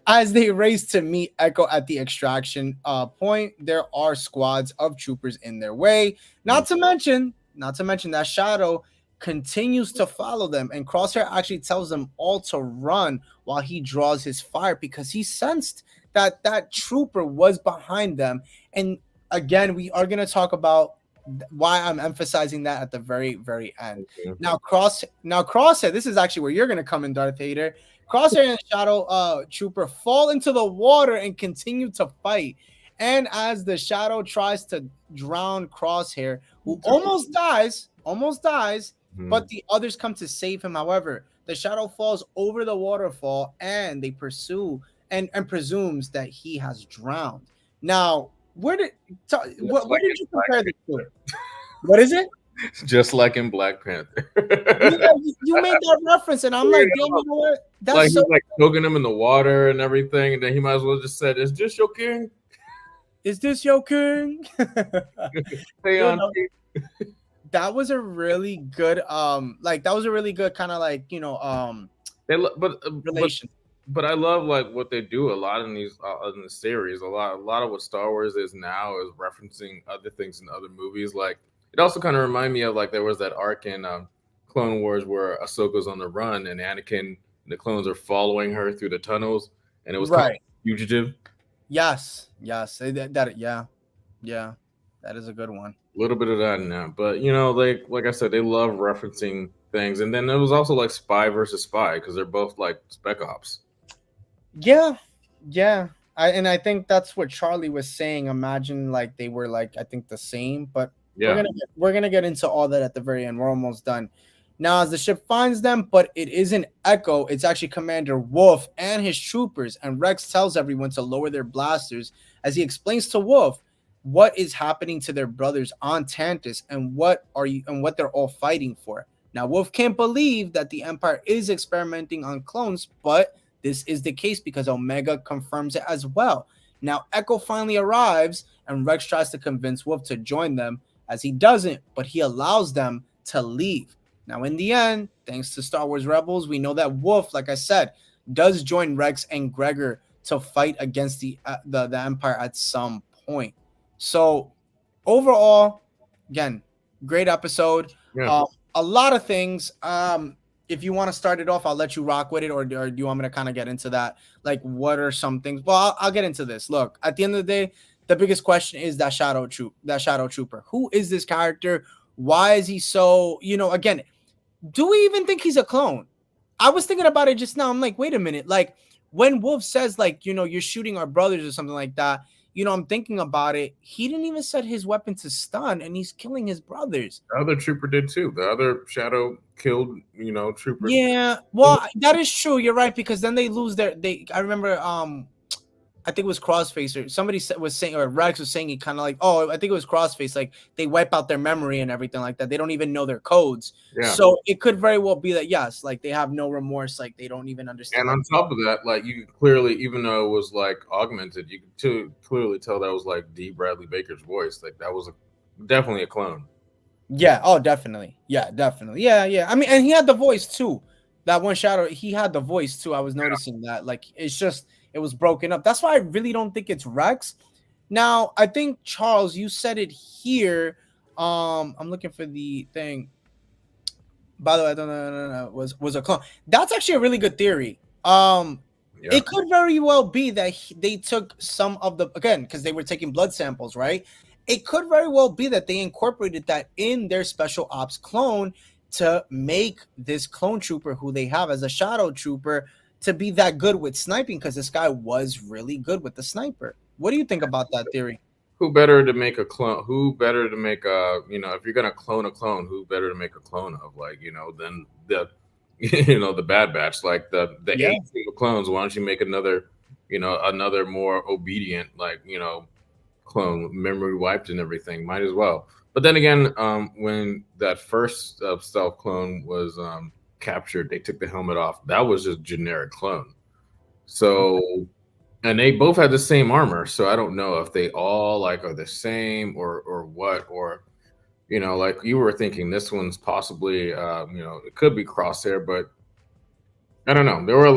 as they race to meet Echo at the extraction point, there are squads of troopers in their way. Not to mention that Shadow continues to follow them, and Crosshair actually tells them all to run while he draws his fire because he sensed that trooper was behind them. And again, we are going to talk about why I'm emphasizing that at the very, very end. Okay. Now Crosshair, this is actually where you're going to come in, Darth Vader. Crosshair and Shadow Trooper fall into the water and continue to fight. And as the Shadow tries to drown Crosshair, who almost dies, but the others come to save him. However, the Shadow falls over the waterfall, and they pursue and presumes that he has drowned. Now, what did you compare this to? What is it? Just like in Black Panther. You made that reference, and I'm like, damn, you know what? That's like he's like choking him in the water and everything, and then he might as well just said, "Is this your king? Is this your king?" Hey, on. That was a really good kind of like relation. But I love like what they do a lot in these in the series. A lot of what Star Wars is now is referencing other things in other movies. Like it also kind of reminded me of like there was that arc in Clone Wars where Ahsoka's on the run and Anakin and the clones are following her through the tunnels, and it was kind of fugitive. Yes, that is a good one. A little bit of that now, but like I said, they love referencing things. And then it was also like spy versus spy because they're both like spec ops. Yeah. I think that's what Charlie was saying. Imagine like they were like, I think the same, but yeah, we're gonna get into all that at the very end. We're almost done. Now, as the ship finds them, but it isn't Echo, it's actually Commander Wolf and his troopers. And Rex tells everyone to lower their blasters as he explains to Wolf what is happening to their brothers on Tantus, and what they're all fighting for. Now, Wolf can't believe that the Empire is experimenting on clones, but this is the case because Omega confirms it as well. Now, Echo finally arrives, and Rex tries to convince Wolf to join them, as he doesn't, but he allows them to leave. Now, in the end, thanks to Star Wars Rebels, we know that Wolf, like I said, does join Rex and Gregor to fight against the Empire at some point. So, overall, again, great episode. Yeah. A lot of things. If you want to start it off, I'll let you rock with it, or do you want me to kind of get into that? Like, what are some things? Well, I'll get into this. Look, at the end of the day, the biggest question is that shadow trooper. Who is this character? Why is he so? Again, do we even think he's a clone? I was thinking about it just now. I'm like, wait a minute. Like, when Wolf says, like, you're shooting our brothers or something like that, I'm thinking about it. He didn't even set his weapon to stun, and he's killing his brothers. The other trooper did too. The other shadow killed, trooper. Yeah, well, that is true. You're right, because then they lose I remember, I think it was Crossface, or somebody was saying, or Rex was saying, he kind of like, oh, I think it was Crossface, like they wipe out their memory and everything like that. They don't even know their codes. Yeah. So it could very well be that, yes, like they have no remorse, like they don't even understand. And on top of that, like you could clearly, even though it was like augmented, you could clearly tell that was like D. Bradley Baker's voice. Like that was definitely a clone. Yeah. Oh, definitely. Yeah, definitely. Yeah. I mean, and he had the voice too. That one shadow, he had the voice too. I was noticing that. Like, it's just, it was broken up. That's why I really don't think it's Rex. Now, I think, Charles, you said it here. I'm looking for the thing. By the way, I don't know. Was a clone. That's actually a really good theory. It could very well be that they took some of the, again, because they were taking blood samples, right? It could very well be that they incorporated that in their special ops clone to make this clone trooper who they have as a shadow trooper to be that good with sniping, because this guy was really good with the sniper. What do you think about that theory? Who better to make a clone? Who better to make a, if you're going to clone a clone, who better to make a clone of, like, than the, the Bad Batch, like the 8 single clones. Why don't you make another, another more obedient, like, clone, memory wiped and everything? Might as well. But then again, when that first stealth clone was captured, they took the helmet off. That was just generic clone. So, and they both had the same armor. So I don't know if they all like are the same or what, or, like you were thinking this one's possibly, it could be Crosshair, but I don't know. There were a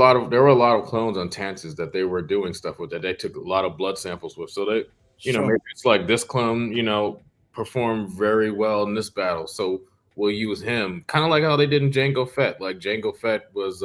lot of clones on Tantus that they were doing stuff with, that they took a lot of blood samples with. So they, maybe it's like this clone, performed very well in this battle, so we'll use him. Kind of like how they did in Jango Fett. Like Jango Fett was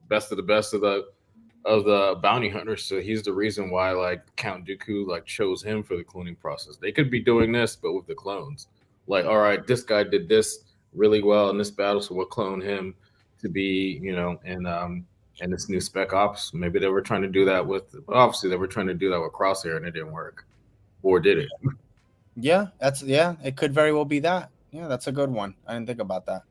best of the bounty hunters, so he's the reason why like Count Dooku like chose him for the cloning process. They could be doing this, but with the clones. Like, all right, this guy did this really well in this battle, so we'll clone him to be, in this new Spec Ops. Maybe they were trying to do that with, obviously they were trying to do that with Crosshair, and it didn't work. Or did it? Yeah, it could very well be that. Yeah, that's a good one. I didn't think about that.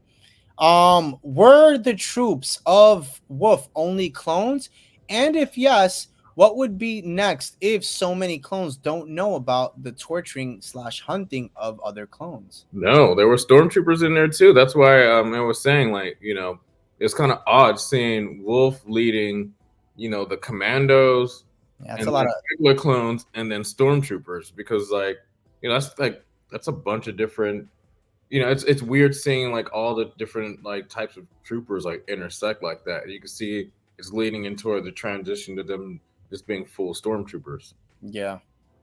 Were the troops of Wolf only clones? And if yes, what would be next if so many clones don't know about the torturing / hunting of other clones? No, there were stormtroopers in there too. That's why I was saying, like, it's kind of odd seeing Wolf leading, the commandos, and a lot of regular clones, and then stormtroopers, because like, that's a bunch of different, it's weird seeing like all the different like types of troopers like intersect like that. You can see it's leading into the transition to them just being full stormtroopers. Yeah,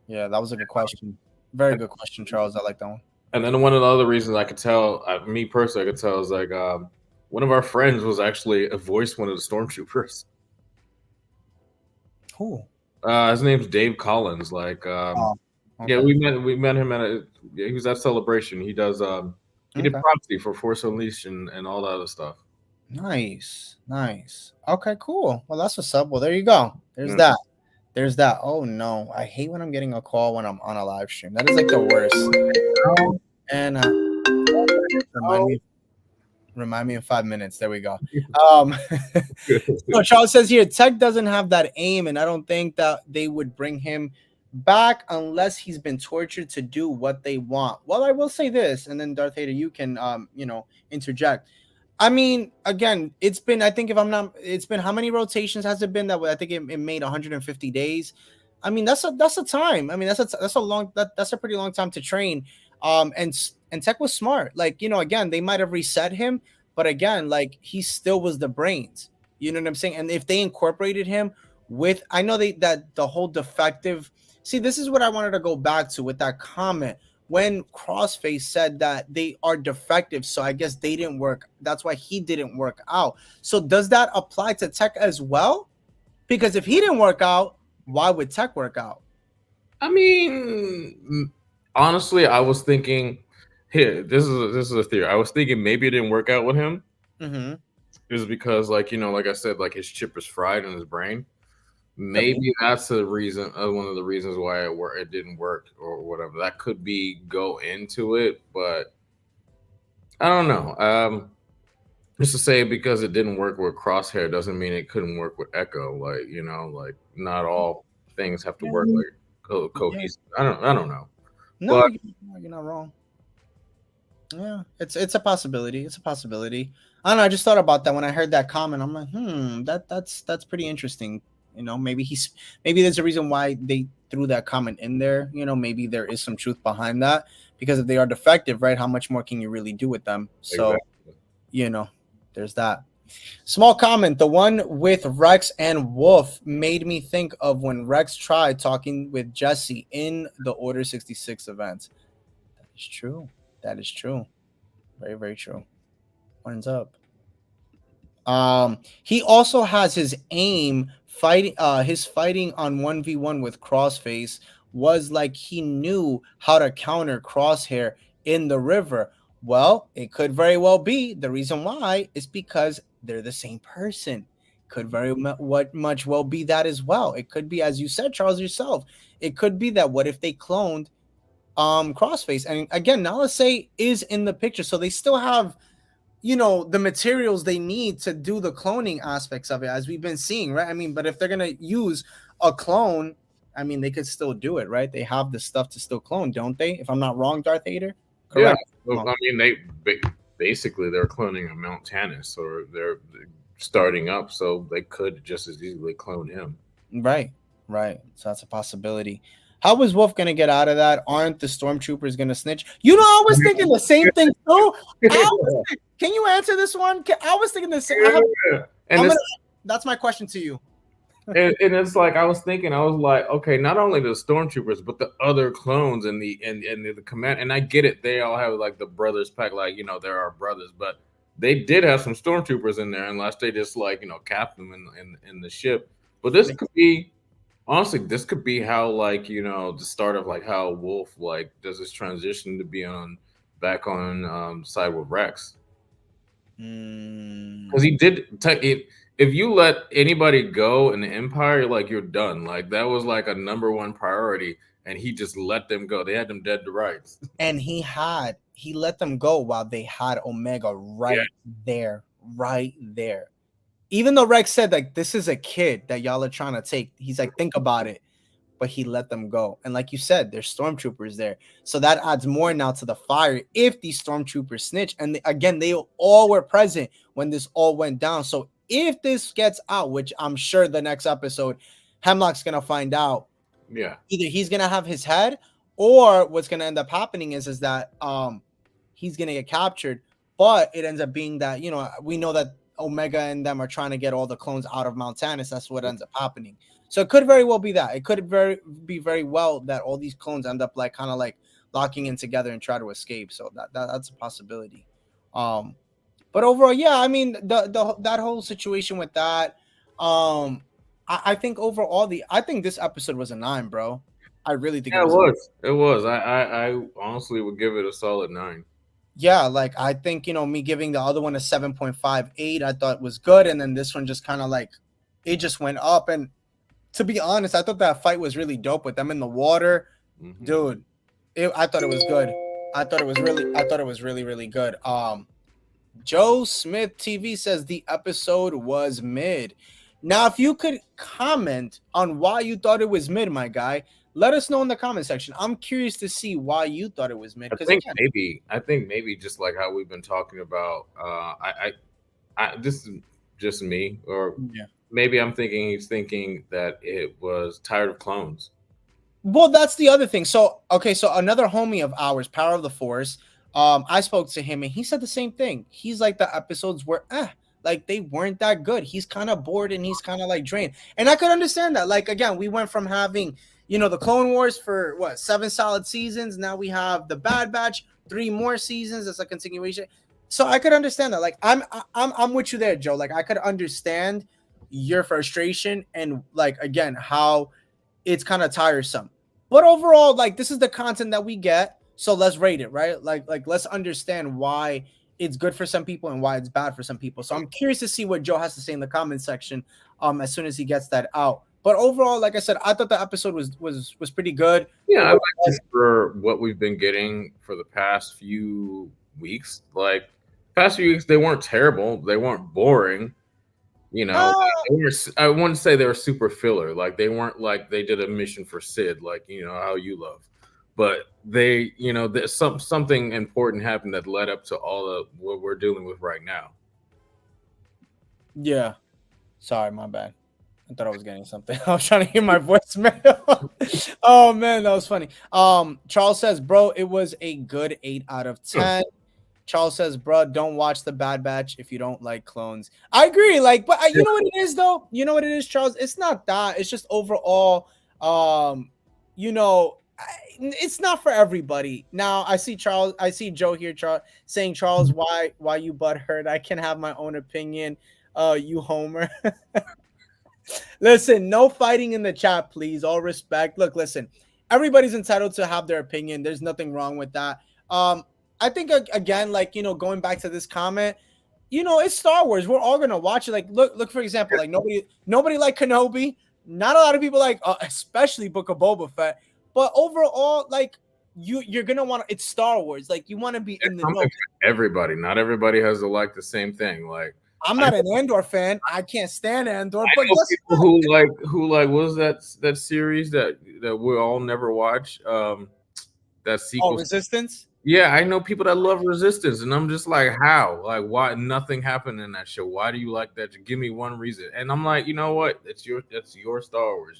that was a good question. Very good question, Charles. I like that one. And then one of the other reasons I could tell, me personally, I could tell is like one of our friends was actually voiced one of the stormtroopers. Who? His name's Dave Collins. Like, okay. Yeah, we met him at he was at Celebration. He does he did Prophecy for Force Unleashed and all that other stuff. Nice. Okay, cool. Well, that's what's up. Well, there you go. There's that. Oh no, I hate when I'm getting a call when I'm on a live stream. That is like the worst. And remind me in 5 minutes. There we go. So Charles says here, Tech doesn't have that aim, and I don't think that they would bring him back unless he's been tortured to do what they want. Well, I will say this, and then Darth Vader, you can interject. I mean, again, it's been, I think if I'm not, it's been, how many rotations has it been that way? I think it made 150 days. I mean, that's a time. I mean, that's a long, that's a pretty long time to train. And Tech was smart. Like, again, they might have reset him, but again, like, he still was the brains. You know what I'm saying? And if they incorporated him with, I know that the whole defective. See, this is what I wanted to go back to with that comment when Crossface said that they are defective, so I guess they didn't work. That's why he didn't work out. So does that apply to Tech as well? Because if he didn't work out, why would Tech work out? I mean, honestly, I was thinking here. This is a theory. I was thinking maybe it didn't work out with him. Mm-hmm. Is because like I said, like his chip is fried in his brain. Maybe that's the reason, one of the reasons why it didn't work or whatever. That could go into it, but I don't know. Just to say because it didn't work with Crosshair doesn't mean it couldn't work with Echo. Like like not all things have to work like cohesive. I don't know. No, but you're not wrong. Yeah, it's a possibility. It's a possibility. I don't know. I just thought about that when I heard that comment. I'm like, that's pretty interesting. Maybe there's a reason why they threw that comment in there. Maybe there is some truth behind that, because if they are defective, right, how much more can you really do with them? So, exactly. There's that. Small comment. The one with Rex and Wolf made me think of when Rex tried talking with Jesse in the Order 66 event. That is true. That is true. Very, very true. What's up? He also has his aim fighting. His fighting on 1v1 with Crossface was like he knew how to counter Crosshair in the river. Well, it could very well be. The reason why is because they're the same person. Could very much well be that as well. It could be, as you said, Charles, yourself. It could be that what if they cloned Crossface? And again, Nala Say is in the picture, so they still have the materials they need to do the cloning aspects of it, as we've been seeing, right? I mean, but if they're gonna use a clone, I mean, they could still do it, right? They have the stuff to still clone, don't they? If I'm not wrong, Darth Vader. Correct. Yeah, I mean, they're cloning a Mount Tannis, or they're starting up, so they could just as easily clone him. Right. So that's a possibility. How was Wolf going to get out of that? Aren't the stormtroopers going to snitch? I was thinking the same thing too. Can you answer this one? I was thinking the same. That's my question to you. and it's like I was like, okay, not only the stormtroopers, but the other clones and the command. And I get it; they all have like the brothers pack, like they're our brothers. But they did have some stormtroopers in there, unless they just capped them in the ship. But this could be. Honestly, this could be how the start of how Wolf does this transition to be back on side with Rex, because he did. If you let anybody go in the Empire, you're done. That was a #1 priority, and he just let them go. They had them dead to rights, and he let them go while they had Omega right there. Even though Rex said this is a kid that y'all are trying to take, he's like, think about it, but he let them go. And like you said, there's stormtroopers there, so that adds more now to the fire if these stormtroopers snitch. And again, they all were present when this all went down. So if this gets out, which I'm sure the next episode Hemlock's gonna find out, either he's gonna have his head, or what's gonna end up happening is that he's gonna get captured. But it ends up being that we know that Omega and them are trying to get all the clones out of Mount Tannis. That's what ends up happening. So it could very well be that. It could be very well that all these clones end up kind of locking in together and try to escape. So that's a possibility. But overall, yeah, I mean that whole situation with that. I think overall I think this episode was a 9, bro. I really think it was. It was. I honestly would give it a solid 9. Yeah, I think me giving the other one a 7.58, I thought was good, and then this one just kind of it just went up. And to be honest, I thought that fight was really dope with them in the water, dude. I thought it was good. I thought it was really, really good. Joe Smith TV says the episode was mid. Now, if you could comment on why you thought it was mid, my guy, Let us know in the comment section. I'm curious to see why you thought it was mid. I Because think again, maybe just like how we've been talking about. This is just me, or yeah. maybe I'm thinking he's thinking that it was tired of clones. Well, that's the other thing. So, okay, so another homie of ours, Power of the Force, I spoke to him and he said the same thing. He's like the episodes were like they weren't that good. He's kind of bored and he's kind of like drained. And I could understand that. Like again, we went from having, the Clone Wars for what, 7 solid seasons. Now we have the Bad Batch, 3 more seasons. It's a continuation. So I could understand that. Like I'm with you there, Joe. Like I could understand your frustration and like again how it's kind of tiresome. But overall, like this is the content that we get, so let's rate it, right? Like let's understand why it's good for some people and why it's bad for some people. So I'm curious to see what Joe has to say in the comment section as soon as he gets that out. But overall, like I said, I thought the episode was pretty good. Yeah, I like this for what we've been getting for the past few weeks. Like past few weeks, they weren't terrible. They weren't boring. I wouldn't say they were super filler. Like they weren't like they did a mission for Sid, like how you love. But they, something important happened that led up to all of what we're dealing with right now. Yeah. Sorry, my bad. I thought I was getting something. I was trying to hear my voicemail. Oh man, that was funny. Charles says, bro, it was a good 8 out of 10. Charles says, bro, don't watch the Bad Batch if you don't like clones. I agree. Like, but you know what it is, though? You know what it is, Charles? It's not that. It's just overall, it's not for everybody. Now, I see Joe here, saying, Charles, why you butthurt? I can have my own opinion. You homer. Listen, no fighting in the chat, please. All respect. Look, listen, everybody's entitled to have their opinion. There's nothing wrong with that. I think again, like going back to this comment, it's Star Wars. We're all gonna watch it. Like, look for example, like nobody like Kenobi. Not a lot of people like, especially Book of Boba Fett. But overall, like you're gonna want it's Star Wars. Like you want to be in the know. Everybody, not everybody has to like the same thing. Like I'm not an Andor fan. I can't stand Andor. But people who like what was that series that we all never watch? That sequel. Resistance. Yeah, I know people that love Resistance, and I'm just like, how? Like, why? Nothing happened in that show. Why do you like that? Give me one reason. And I'm like, you know what? That's your Star Wars.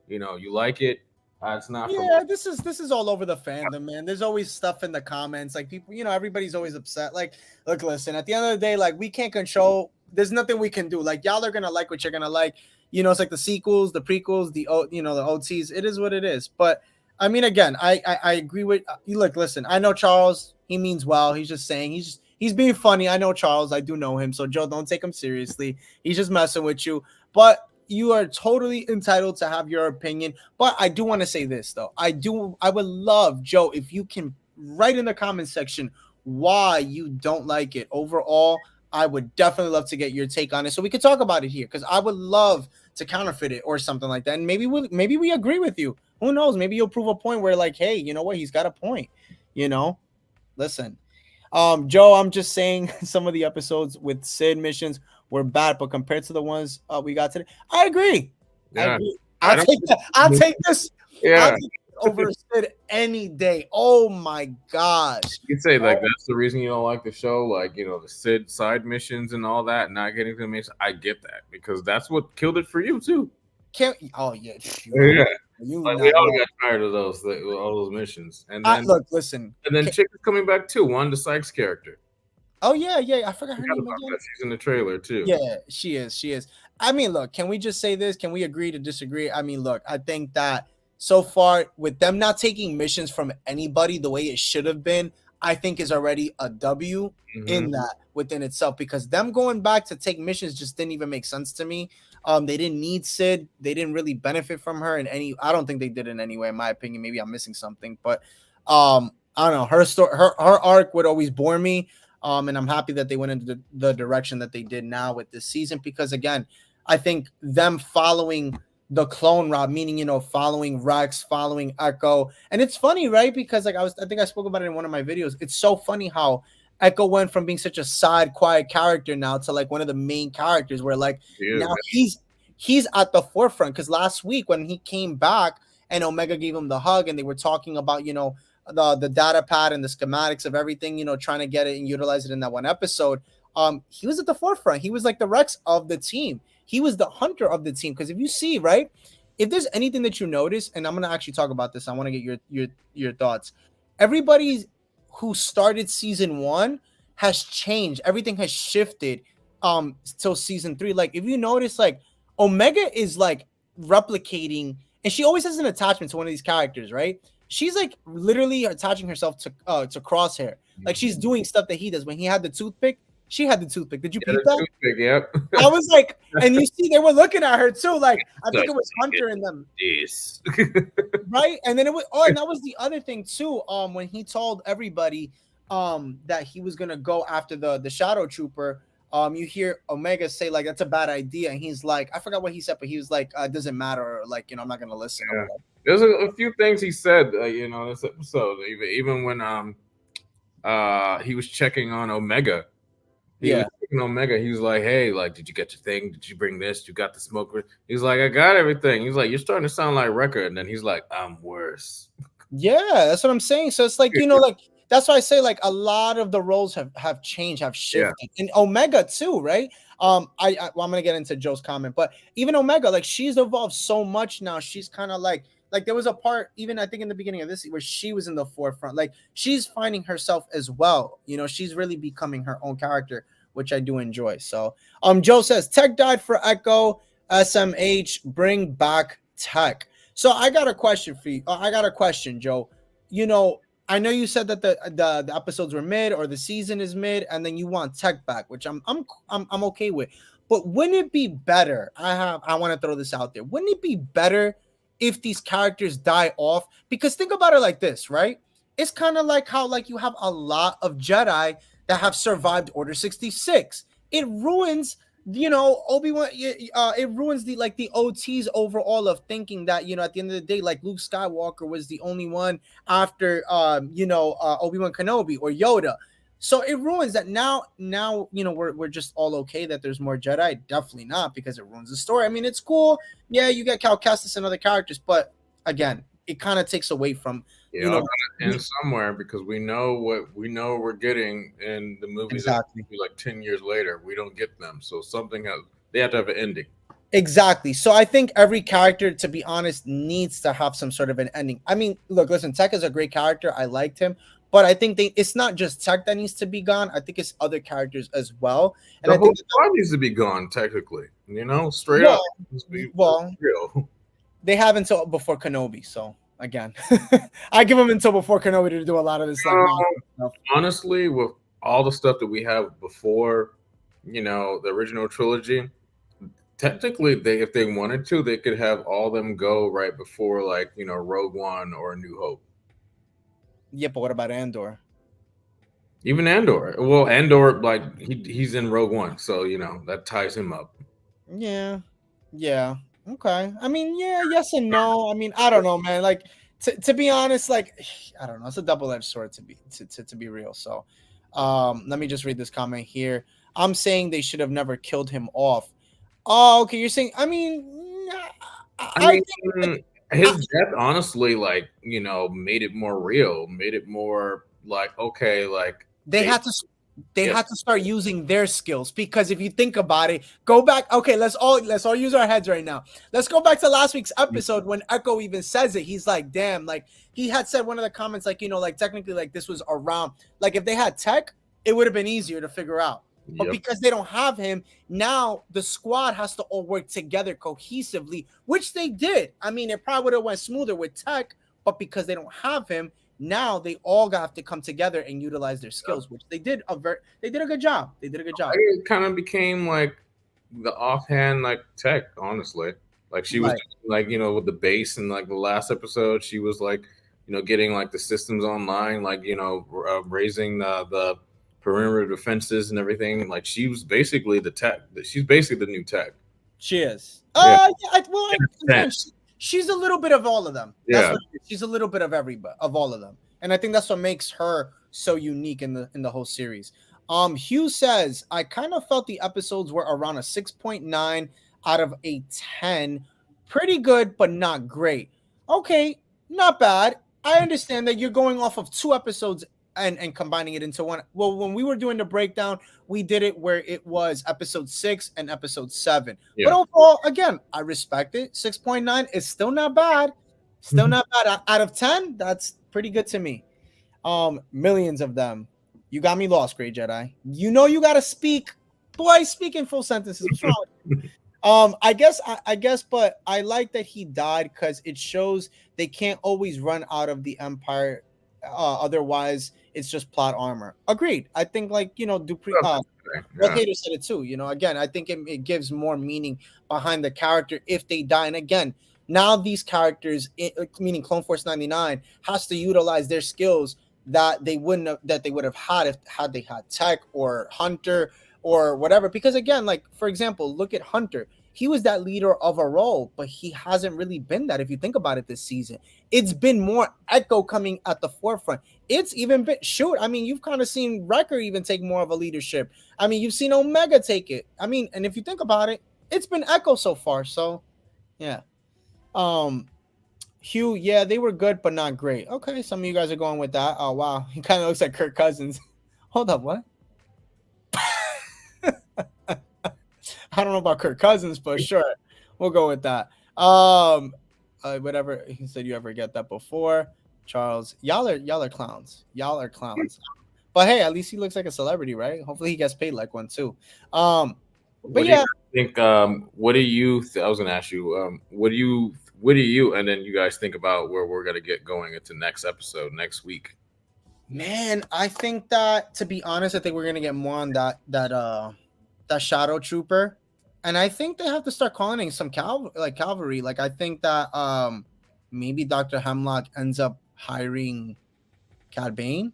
You like it. It's not. Yeah, this is all over the fandom, man. There's always stuff in the comments, like people. Everybody's always upset. Like, look, listen. At the end of the day, like we can't control. There's nothing we can do. Like y'all are gonna like what you're gonna like. It's like the sequels, the prequels, the OTs. It is what it is. But I mean, again, I agree with you. Look, listen, I know Charles. He means well. He's just saying he's being funny. I know Charles. I do know him. So Joe, don't take him seriously. He's just messing with you. But you are totally entitled to have your opinion. But I do want to say this though. I would love, Joe, if you can write in the comment section why you don't like it. Overall, I would definitely love to get your take on it so we could talk about it here, because I would love to counterfeit it or something like that. And maybe we agree with you. Who knows? Maybe you'll prove a point where like, hey, you know what? He's got a point. Listen, Joe, I'm just saying some of the episodes with Sid missions were bad, but compared to the ones we got today, I agree. Yeah. I agree. I'll take this. Yeah. I'll take this over Sid any day. Oh my gosh. You'd say like that's the reason you don't like the show, like the Sid side missions and all that, not getting to the mission. I get that, because that's what killed it for you too. Oh yeah. Yeah. Like we all got tired of all those missions. And then look, listen. And then Chick is coming back too, Wanda Sykes' character. Oh yeah. I forgot her name again. She's in the trailer too. Yeah, she is. I mean, look, can we just say this? Can we agree to disagree? I mean, look, I think that so far with them not taking missions from anybody the way it should have been, I think is already a W in that within itself, because them going back to take missions just didn't even make sense to me. They didn't need Sid. They didn't really benefit from her in any. I don't think they did in any way, in my opinion. Maybe I'm missing something, but I don't know. Her story, her arc would always bore me. And I'm happy that they went into the direction that they did now with this season, because again, I think them following the clone route, meaning following Rex, following Echo, and it's funny, right? Because like I think I spoke about it in one of my videos. It's so funny how Echo went from being such a side, quiet character now to like one of the main characters, where like now he's at the forefront. Because last week when he came back and Omega gave him the hug, and they were talking about, the data pad and the schematics of everything, trying to get it and utilize it in that one episode. He was at the forefront. He was like the Rex of the team. He was the hunter of the team. Because if you see, right, if there's anything that you notice, and I'm gonna actually talk about this, I want to get your thoughts. Everybody who started season 1 has changed. Everything has shifted till season 3. Like if you notice, like Omega is like replicating, and she always has an attachment to one of these characters, right? She's like literally attaching herself to Crosshair. Like she's doing stuff that he does. When he had the toothpick, she had the toothpick. Did you peep that? Toothpick, yep. I was like, and you see, they were looking at her too. Like I think it was Hunter and them, yes. right? And then it was, and that was the other thing too. When he told everybody, that he was gonna go after the Shadow Trooper. You hear Omega say like that's a bad idea, and he's like, I forgot what he said, but he was like, it doesn't matter, like I'm not gonna listen. Yeah. There's a few things he said, this episode. Even when he was checking on Omega. He was checking Omega. He was like, hey, like, did you get your thing? Did you bring this? You got the smoke? He's like, I got everything. He's like, you're starting to sound like Wrecker. And then he's like, I'm worse. Yeah, that's what I'm saying. So it's like, like that's why I say like a lot of the roles have changed, have shifted. Yeah. And Omega too, right? I'm gonna get into Joe's comment, but even Omega, like she's evolved so much now. She's kind of like there was a part, even I think in the beginning of this, where she was in the forefront. Like she's finding herself as well. She's really becoming her own character, which I do enjoy. So Joe says Tech died for Echo. SMH, bring back Tech. So I got a question for you. I got a question, Joe. I know you said that the episodes were mid, or the season is mid, and then you want Tech back, which I'm okay with. But wouldn't it be better? I want to throw this out there. Wouldn't it be better if these characters die off? Because think about it like this, right? It's kind of like how like you have a lot of Jedi that have survived Order 66. It ruins, Obi-Wan. It ruins the OTs overall of thinking that at the end of the day, like Luke Skywalker was the only one after Obi-Wan Kenobi or Yoda. So it ruins that. Now we're just all okay that there's more Jedi. Definitely not, because it ruins the story. I mean, it's cool. Yeah, you get Cal Kestis and other characters, but again, it kind of takes away from end somewhere, because we know what we're getting in the movies. Exactly. Like 10 years later, we don't get them. So they have to have an ending. Exactly. So I think every character, to be honest, needs to have some sort of an ending. I mean, look, listen, Tech is a great character. I liked him. But I think it's not just Tech that needs to be gone. I think it's other characters as well. And the whole squad needs to be gone, technically. Straight up. Well, real. They have until before Kenobi. So again, I give them until before Kenobi to do a lot of this stuff. Honestly, with all the stuff that we have before, the original trilogy, technically, if they wanted to, they could have all them go right before, like Rogue One or A New Hope. Yeah, but what about Andor? Even Andor. Well, Andor, like he's in Rogue One, so that ties him up. Yeah. Okay. I mean, yeah, yes and no. I mean, I don't know, man. Like to be honest, like I don't know. It's a double-edged sword to be real. So, let me just read this comment here. I'm saying they should have never killed him off. Oh, okay. You're saying. I mean, I think his death, honestly, like made it more real, made it more like okay, like they had to start using their skills, because if you think about it, go back. Okay, let's all use our heads right now. Let's go back to last week's episode when Echo even says it. He's like, damn, like he had said one of the comments, like like technically, like this was around. Like if they had Tech, it would have been easier to figure out. But because they don't have him, now the squad has to all work together cohesively, which they did. I mean, it probably would have went smoother with Tech, but because they don't have him, now they all have to come together and utilize their skills, which they did. They did a good job. It kind of became like the offhand like Tech, honestly. Like she was like with the base and like the last episode, she was like getting like the systems online, like raising the perimeter defenses and everything. Like she was basically the Tech. She's basically the new Tech. She is. She's a little bit of all of them. She's a little bit of all of them, and I think that's what makes her so unique in the whole series. Hugh says, I kind of felt the episodes were around a 6.9 out of a 10. Pretty good, but not great. Okay, not bad. I understand that you're going off of 2 episodes and combining it into one. Well, when we were doing the breakdown, we did it where it was episode 6 and episode 7. But Yeah. overall, again, I respect it. 6.9 is still not bad. Still not bad. Out of 10, that's pretty good to me. Millions of them. You got me lost, Great Jedi. You know you gotta speak. Boy, speak in full sentences. What's wrong with you? I guess, but I like that he died because it shows they can't always run out of the Empire. Otherwise, it's just plot armor. Agreed. I think, like, Dupree, Darth Yeah. Vader said it too. Again, I think it gives more meaning behind the character if they die. And again, now these characters, meaning Clone Force 99, has to utilize their skills that they would have had if had they had Tech or Hunter or whatever. Because again, like, for example, look at Hunter. He was that leader of a role, but he hasn't really been that. If you think about it this season, it's been more Echo coming at the forefront. It's even been I mean, you've kind of seen Wrecker even take more of a leadership. I mean, you've seen Omega take it. I mean, and if you think about it, it's been Echo so far. So yeah. Hugh, yeah, they were good, but not great. Okay, some of you guys are going with that. Oh wow, he kind of looks like Kirk Cousins. Hold up, what? I don't know about Kirk Cousins, but sure, we'll go with that. Whatever he said, you ever get that before, Charles? Y'all are clowns. Y'all are clowns. But hey, at least he looks like a celebrity, right? Hopefully, he gets paid like one too. But What do yeah, you think? What do you? I was gonna ask you. What do you? What do you? And then you guys think about where we're gonna get going into next episode next week. man, I think that, to be honest, I think we're gonna get more on that Shadow Trooper, and I think they have to start calling in some cavalry. Like, I think that maybe Dr. Hemlock ends up hiring Cad Bane.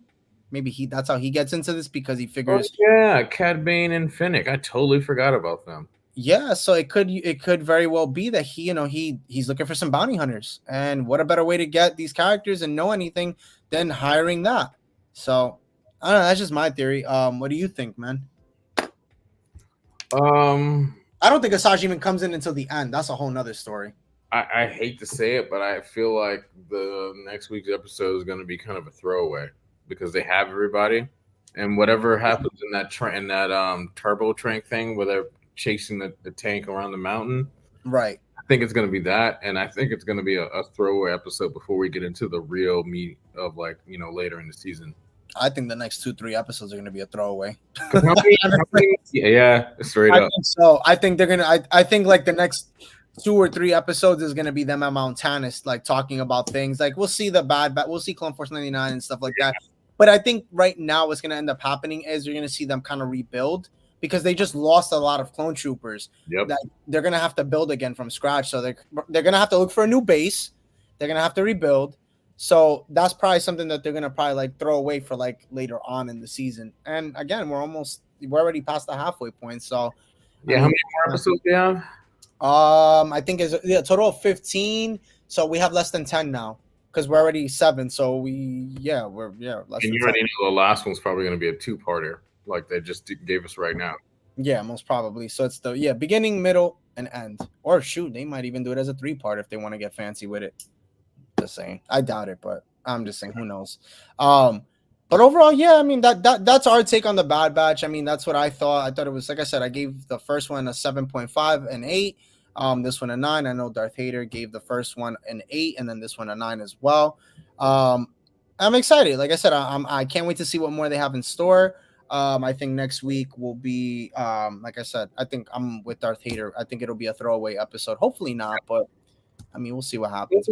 Maybe that's how he gets into this, because he Oh figures, yeah, Cad Bane and Finnick. I totally forgot about them. yeah. So it could very well be that he's looking for some bounty hunters, and what a better way to get these characters and know anything than hiring that. So I don't know. That's just my theory. What do you think, man? Um, I don't think Asajj even comes in until the end. That's a whole nother story. I hate to say it, but I feel like the next week's episode is going to be kind of a throwaway because they have everybody, and whatever happens in that turbo tank thing where they're chasing the tank around the mountain. Right. I think it's going to be that, and I think it's going to be a throwaway episode before we get into the real meat of, like, later in the season. I think the next 2-3 episodes are going to be a throwaway. Yeah, straight I up. think so. I think they're gonna. I think like the next 2 or 3 episodes is gonna be them at Mount Tannis, like talking about things. Like, we'll see we'll see Clone Force 99 and stuff like that. But I think right now what's gonna end up happening is you're gonna see them kind of rebuild, because they just lost a lot of clone troopers. Yep. That they're gonna have to build again from scratch. So they're gonna have to look for a new base. They're gonna have to rebuild. So that's probably something that they're gonna probably like throw away for like later on in the season. And again, we're already past the halfway point. So Yeah, how many more episodes do you have? I think it's a total of 15. So we have less than 10 now, because we're already 7. So we're less And than you 10. already know the last one's probably going to be a 2-parter, like they just gave us right now. Yeah, most probably. So it's the beginning, middle, and end. Or shoot, they might even do it as a 3-part if they want to get fancy with it. Just saying. I doubt it, but I'm just saying, who knows. But overall, yeah, I mean that's our take on the Bad Batch. I mean, that's what I thought. I thought it was, like I said, I gave the first one a 7.5 and 8. This one a 9. I know Darth Vader gave the first one an 8, and then this one a 9 as well. I'm excited. Like I said, I can't wait to see what more they have in store. I think next week will be, like I said, I think I'm with Darth Vader. I think it'll be a throwaway episode. Hopefully not, but I mean, we'll see what happens.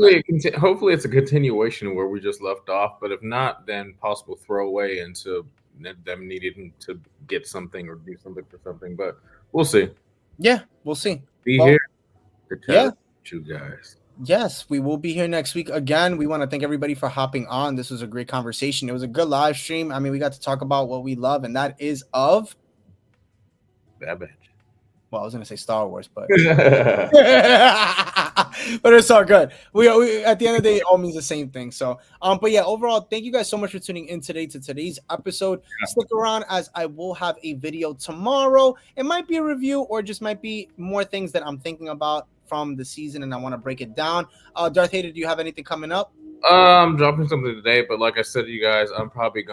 Hopefully it's a continuation where we just left off, but if not, then possible throwaway into them needing to get something or do something for something. But we'll see. Yeah, we'll see. Be here to tell you guys. Yes, we will be here next week again. We want to thank everybody for hopping on. This was a great conversation. It was a good live stream. I mean, we got to talk about what we love, and that is of Bad Batch. Well, I was going to say Star Wars, but but it's all good. We at the end of the day, it all means the same thing. So, but yeah, overall, thank you guys so much for tuning in today to today's episode. Stick around, as I will have a video tomorrow. It might be a review, or just might be more things that I'm thinking about from the season, and I want to break it down. Darth Hater, do you have anything coming up? I'm dropping something today, but like I said to you guys, I'm probably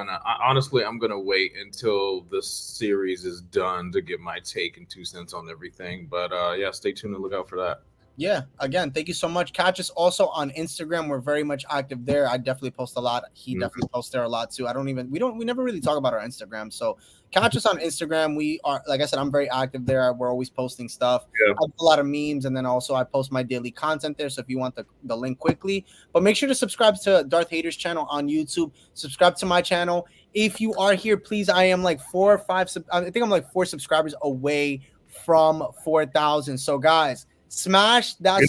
honestly, I'm gonna wait until the series is done to give my take and 2 cents on everything. But yeah, stay tuned and look out for that. Yeah, again, thank you so much. Catch us also on Instagram. We're very much active there. I definitely post a lot. He definitely posts there a lot too. We never really talk about our Instagram. So catch us on Instagram. We are, like I said, I'm very active there. We're always posting stuff. Yeah. I do a lot of memes, and then also I post my daily content there. So if you want the link quickly, but make sure to subscribe to Darth Hater's channel on YouTube. Subscribe to my channel. If you are here, please, I am like 4 or 5. I think I'm like 4 subscribers away from 4,000. So guys, smash that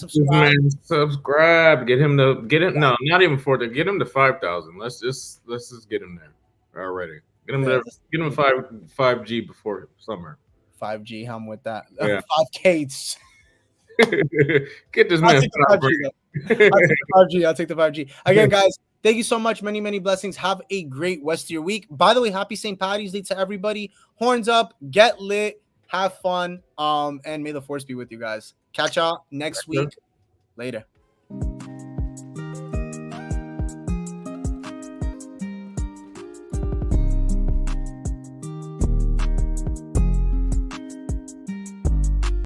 subscribe. Get him. No, not even 4. Get him to 5,000. Let's just get him there already. Get him there. Get him 5G before summer. 5G. I'm with that. Yeah. 5K. Get this man. I'll take the 5G. Again, guys, thank you so much. Many, many blessings. Have a great rest of your week. By the way, happy St. Patty's Day to everybody. Horns up. Get lit. Have fun. And may the force be with you guys. Catch y'all next week. Later.